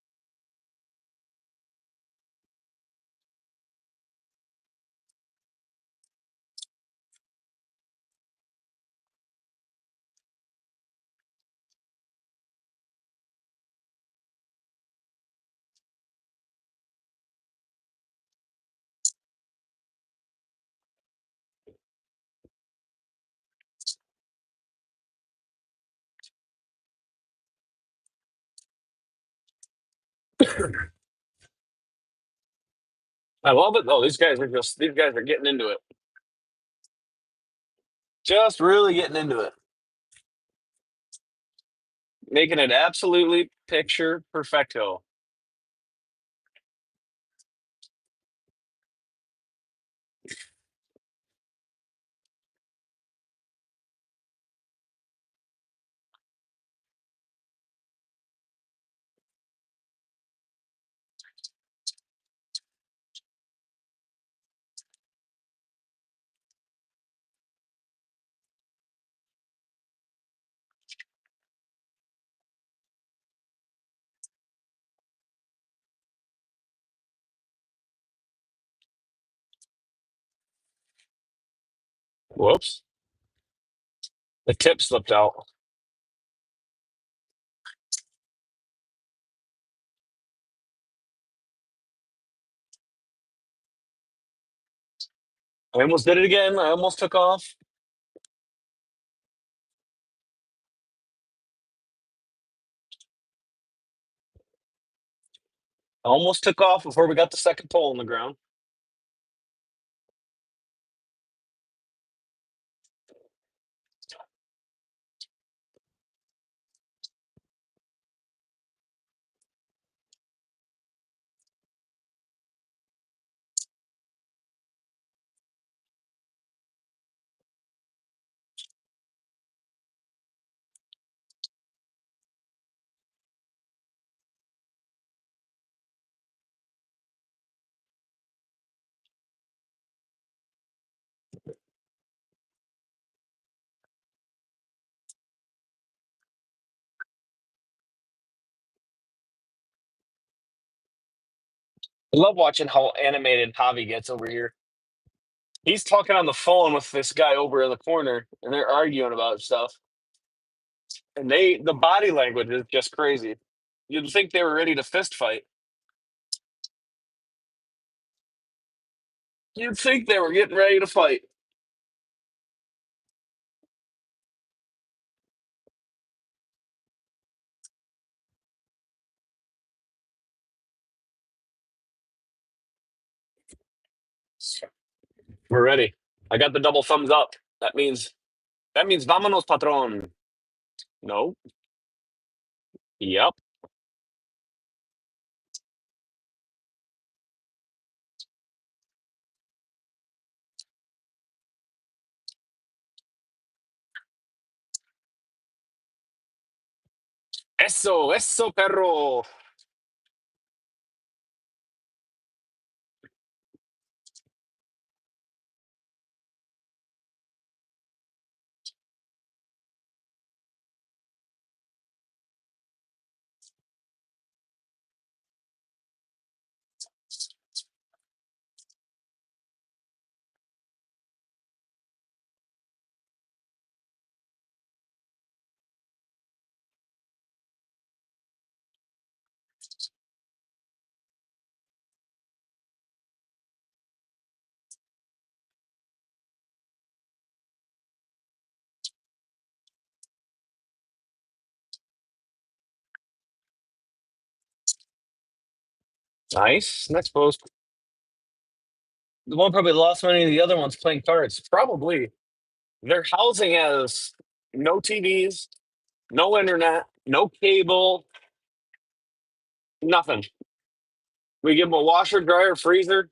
I love it though. These guys are getting into it. Just really getting into it. Making it absolutely picture perfecto. Whoops. The tip slipped out. I almost did it again. I almost took off. I almost took off before we got the second pole in the ground. I love watching how animated Javi gets over here. He's talking on the phone with this guy over in the corner, and they're arguing about stuff. And the body language is just crazy. You'd think they were ready to fist fight. You'd think they were getting ready to fight. We're ready. I got the double thumbs up. That means vámonos, patron. No. Yep. Eso, perro. Nice. Next post. The one probably lost money. The other one's playing cards. Probably. Their housing has no TVs, no internet, no cable, nothing. We give them a washer, dryer, freezer.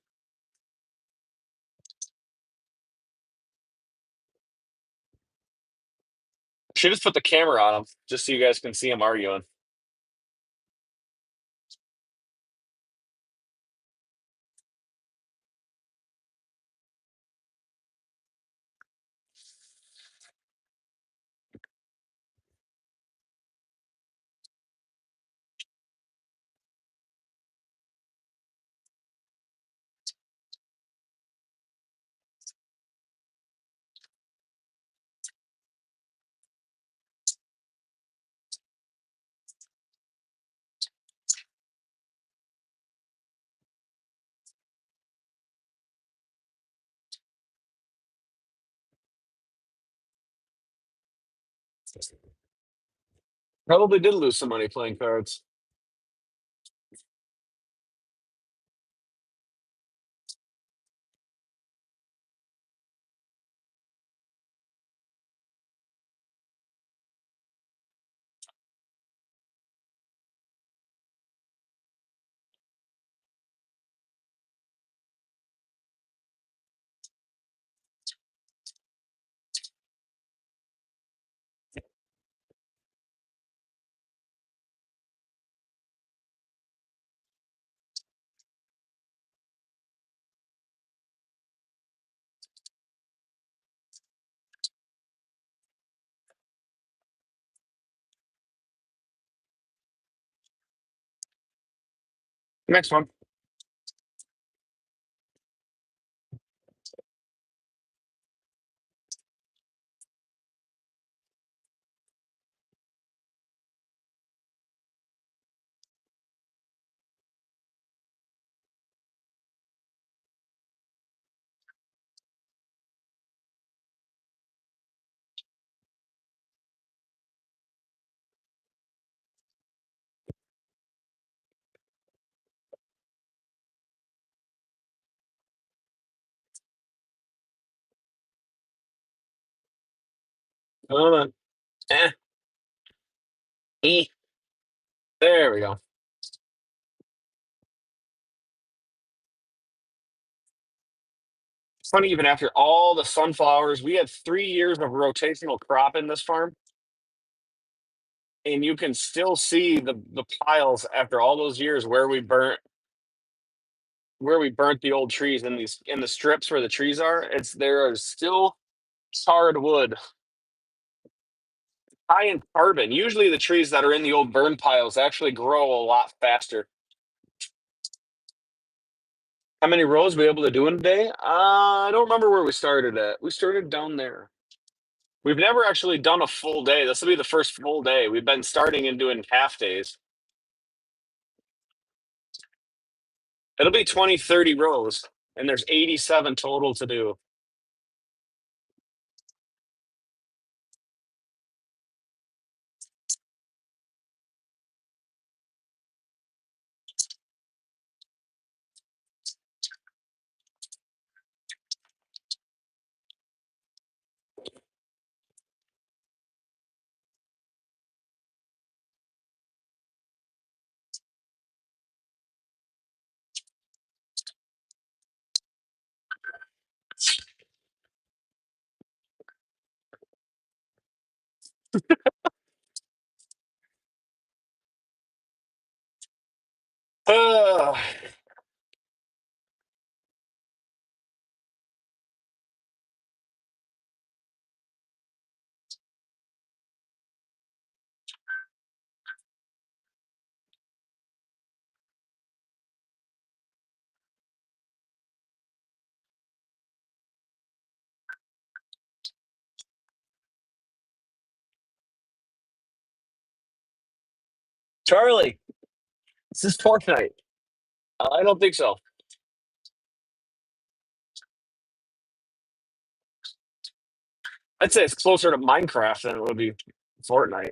Should just put the camera on them just so you guys can see them arguing. Probably did lose some money playing cards. Next one. Uh, eh, E. There we go. It's funny, even after all the sunflowers, we had 3 years of rotational crop in this farm, and you can still see the piles after all those years where we burnt the old trees in the strips where the trees are. It's there are still charred wood, high in carbon. Usually, the trees that are in the old burn piles actually grow a lot faster. How many rows we able to do in a day? I don't remember where we started at. We started down there. We've never actually done a full day. This will be the first full day. We've been starting and doing half days. It'll be 20, 30 rows, and there's 87 total to do. Uh, Charlie, this is Fortnite. I don't think so. I'd say it's closer to Minecraft than it would be Fortnite.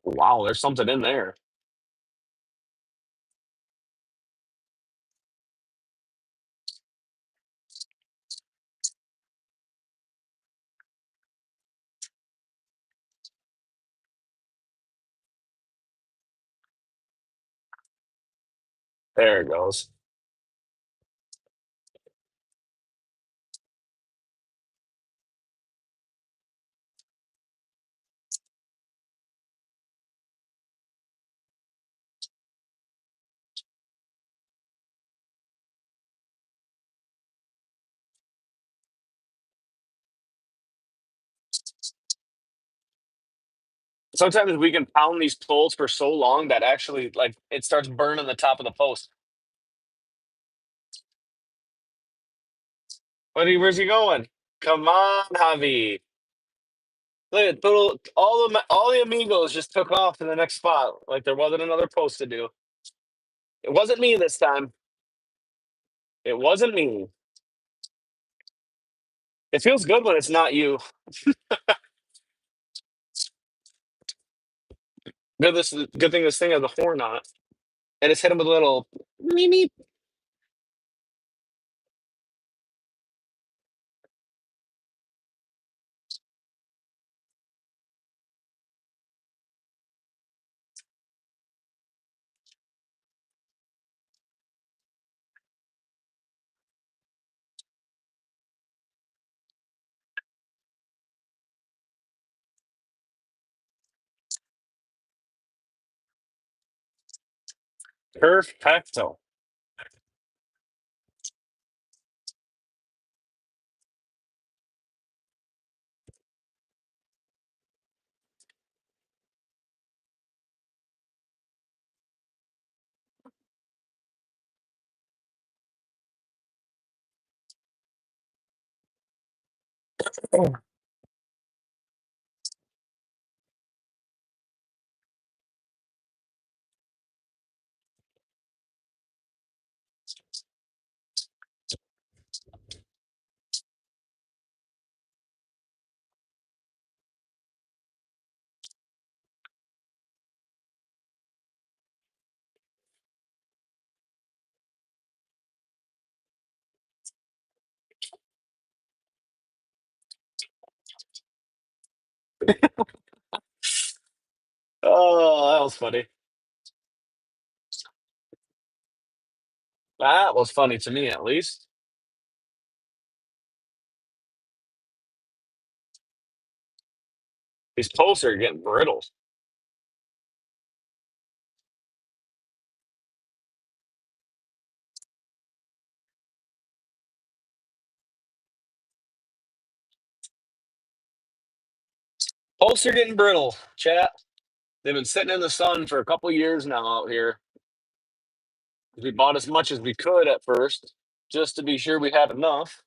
Wow, there's something in there. There it goes. Sometimes we can pound these poles for so long that actually, like, it starts burning the top of the post. Where's he going? Come on, Javi. Look at all the amigos just took off to the next spot. Like there wasn't another post to do. It wasn't me this time. It wasn't me. It feels good when it's not you. Good thing this thing has a horn on it. And it's hit him with a little meep meep. Perfecto. Oh, that was funny. That was funny to me, at least. These posts are getting brittle. Posts are getting brittle, chat. They've been sitting in the sun for a couple years now out here. We bought as much as we could at first, just to be sure we had enough.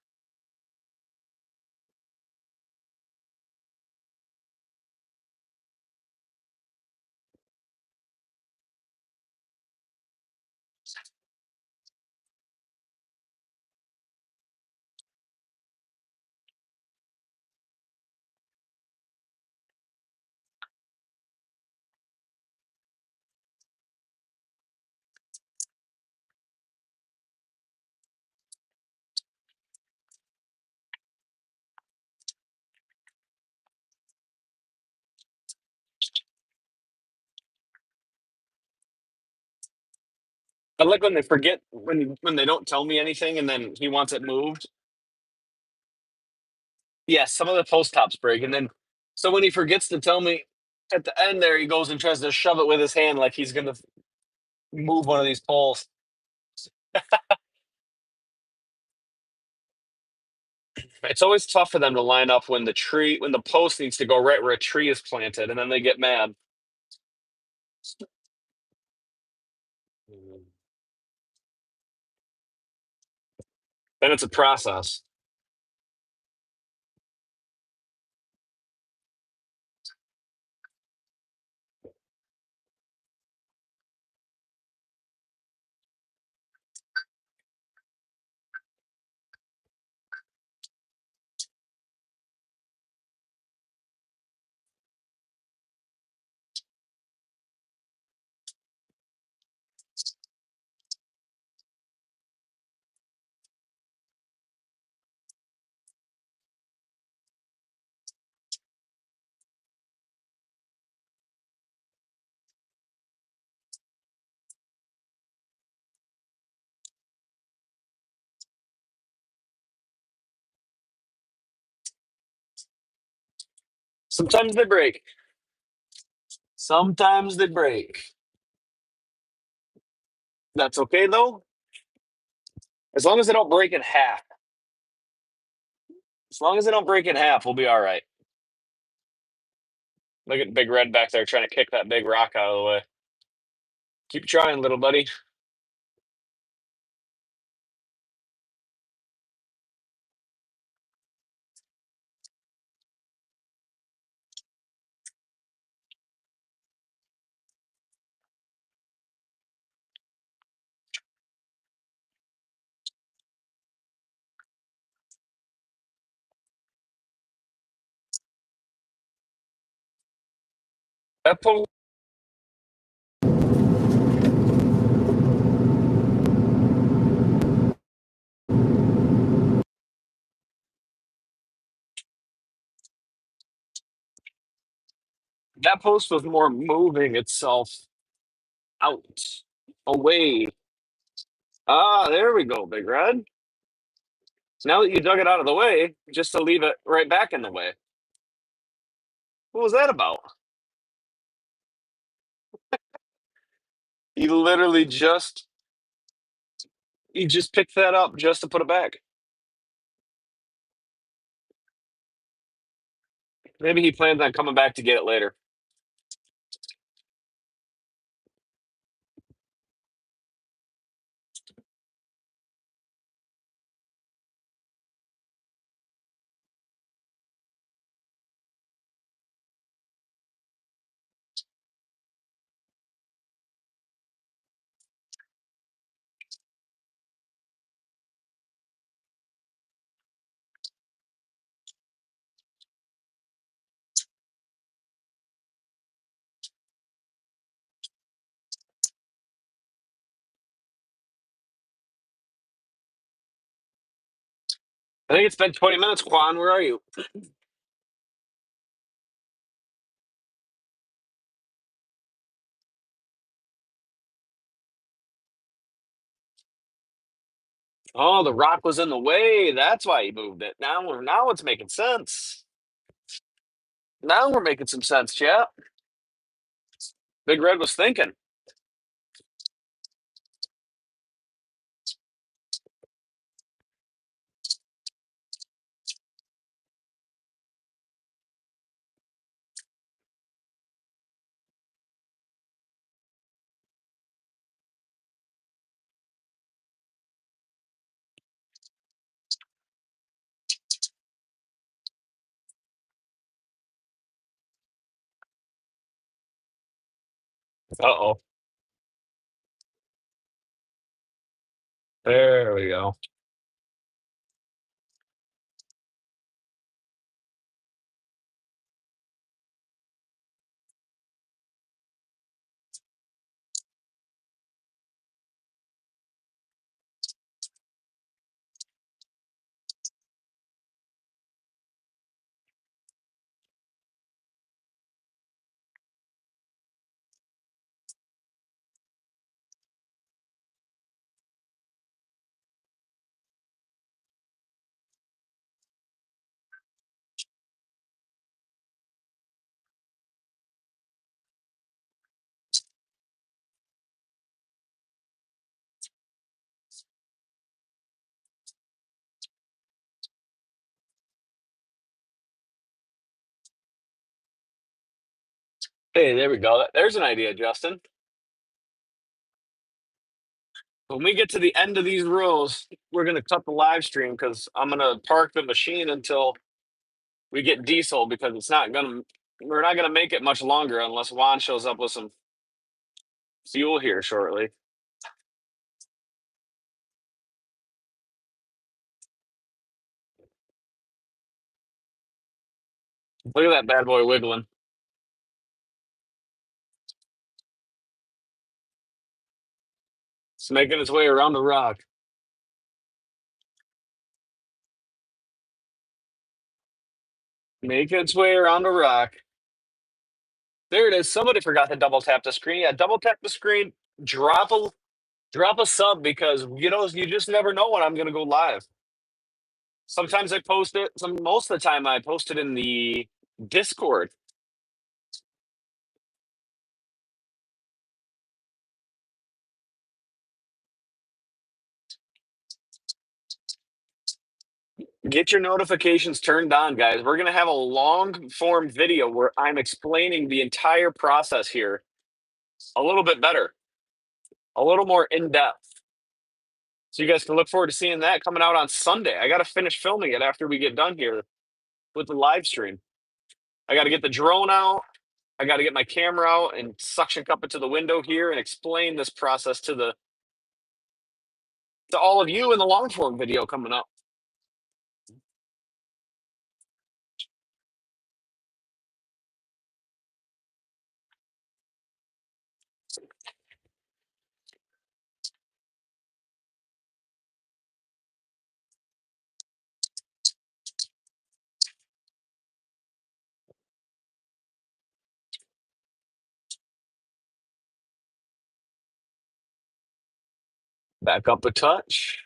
I like when they forget when they don't tell me anything and then he wants it moved. Yes, some of the post tops break, and then so when he forgets to tell me at the end there, he goes and tries to shove it with his hand like he's gonna move one of these poles. It's always tough for them to line up when the post needs to go right where a tree is planted, and then they get mad. Then it's a process. Sometimes they break. Sometimes they break. That's okay though, as long as they don't break in half. As long as they don't break in half, we'll be all right. Look at Big Red back there trying to kick that big rock out of the way. Keep trying, little buddy. That po- that post was more moving itself out, away. Ah, there we go, Big Red. Now that you dug it out of the way, just to leave it right back in the way. What was that about? He literally just he just picked that up just to put it back. Maybe he plans on coming back to get it later. I think it's been 20 minutes, Quan. Where are you? Oh, the rock was in the way. That's why he moved it. Now it's making sense. Now we're making some sense, chap. Big Red was thinking. Uh-oh. There we go. Hey, there we go. There's an idea, Justin. When we get to the end of these rows, we're gonna cut the live stream because I'm gonna park the machine until we get diesel because we're not gonna make it much longer unless Juan shows up with some fuel here shortly. Look at that bad boy wiggling. It's making its way around the rock. Making its way around the rock. There it is. Somebody forgot to double tap the screen. Yeah, double tap the screen. Drop a drop a sub because you just never know when I'm gonna go live. Sometimes I post it. Most of the time I post it in the Discord. Get your notifications turned on, guys. We're gonna have a long form video where I'm explaining the entire process here a little bit better, a little more in depth. So you guys can look forward to seeing that coming out on Sunday. I got to finish filming it after we get done here with the live stream. I got to get the drone out. I got to get my camera out and suction cup it to the window here and explain this process to all of you in the long form video coming up. Back up a touch.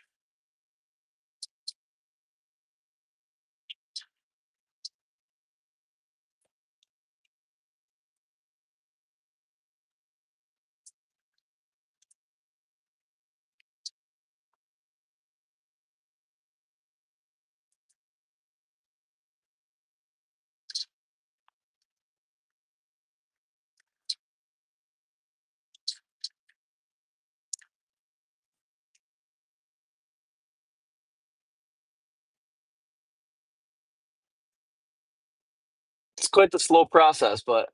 It's quite the slow process, but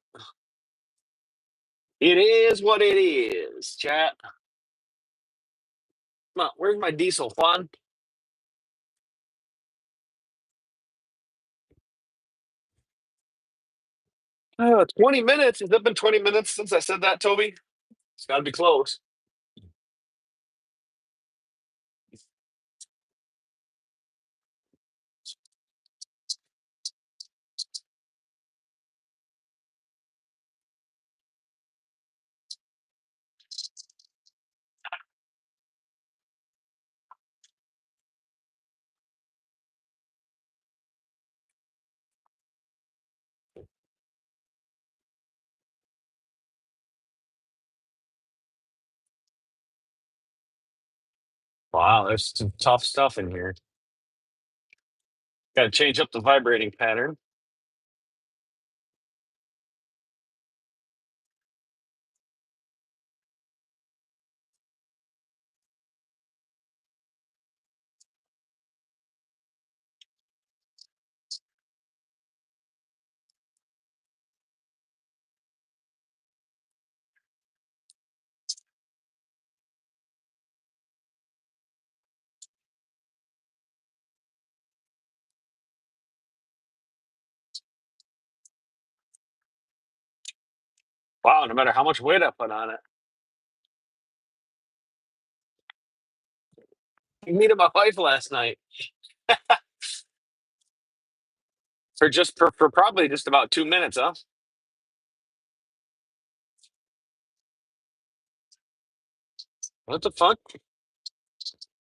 it is what it is, chat. Come on, where's my diesel, Juan? 20 minutes. Has it been 20 minutes since I said that, Toby? It's got to be close. Wow, there's some tough stuff in here. Got to change up the vibrating pattern. Wow, no matter how much weight I put on it. You meeting my wife last night for probably just about 2 minutes, huh? What the fuck?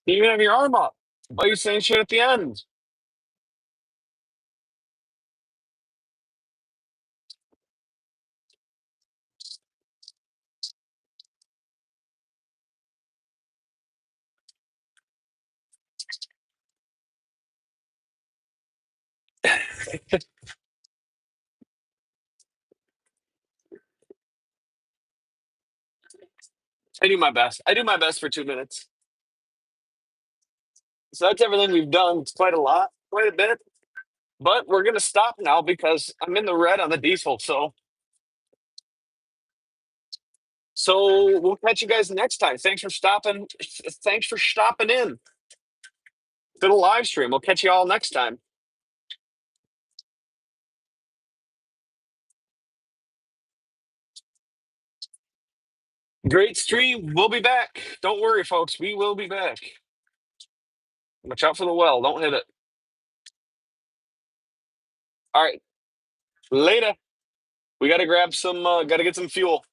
You even have your arm up. Why are you saying shit at the end? I do my best. I do my best for 2 minutes. So that's everything we've done. It's quite a lot, quite a bit. But we're gonna stop now because I'm in the red on the diesel. So we'll catch you guys next time. Thanks for stopping. Thanks for stopping in to the live stream. We'll catch you all next time. Great stream. We'll be back. Don't worry, folks. We will be back. Watch out for the well. Don't hit it. All right. Later. We got to grab some, got to get some fuel.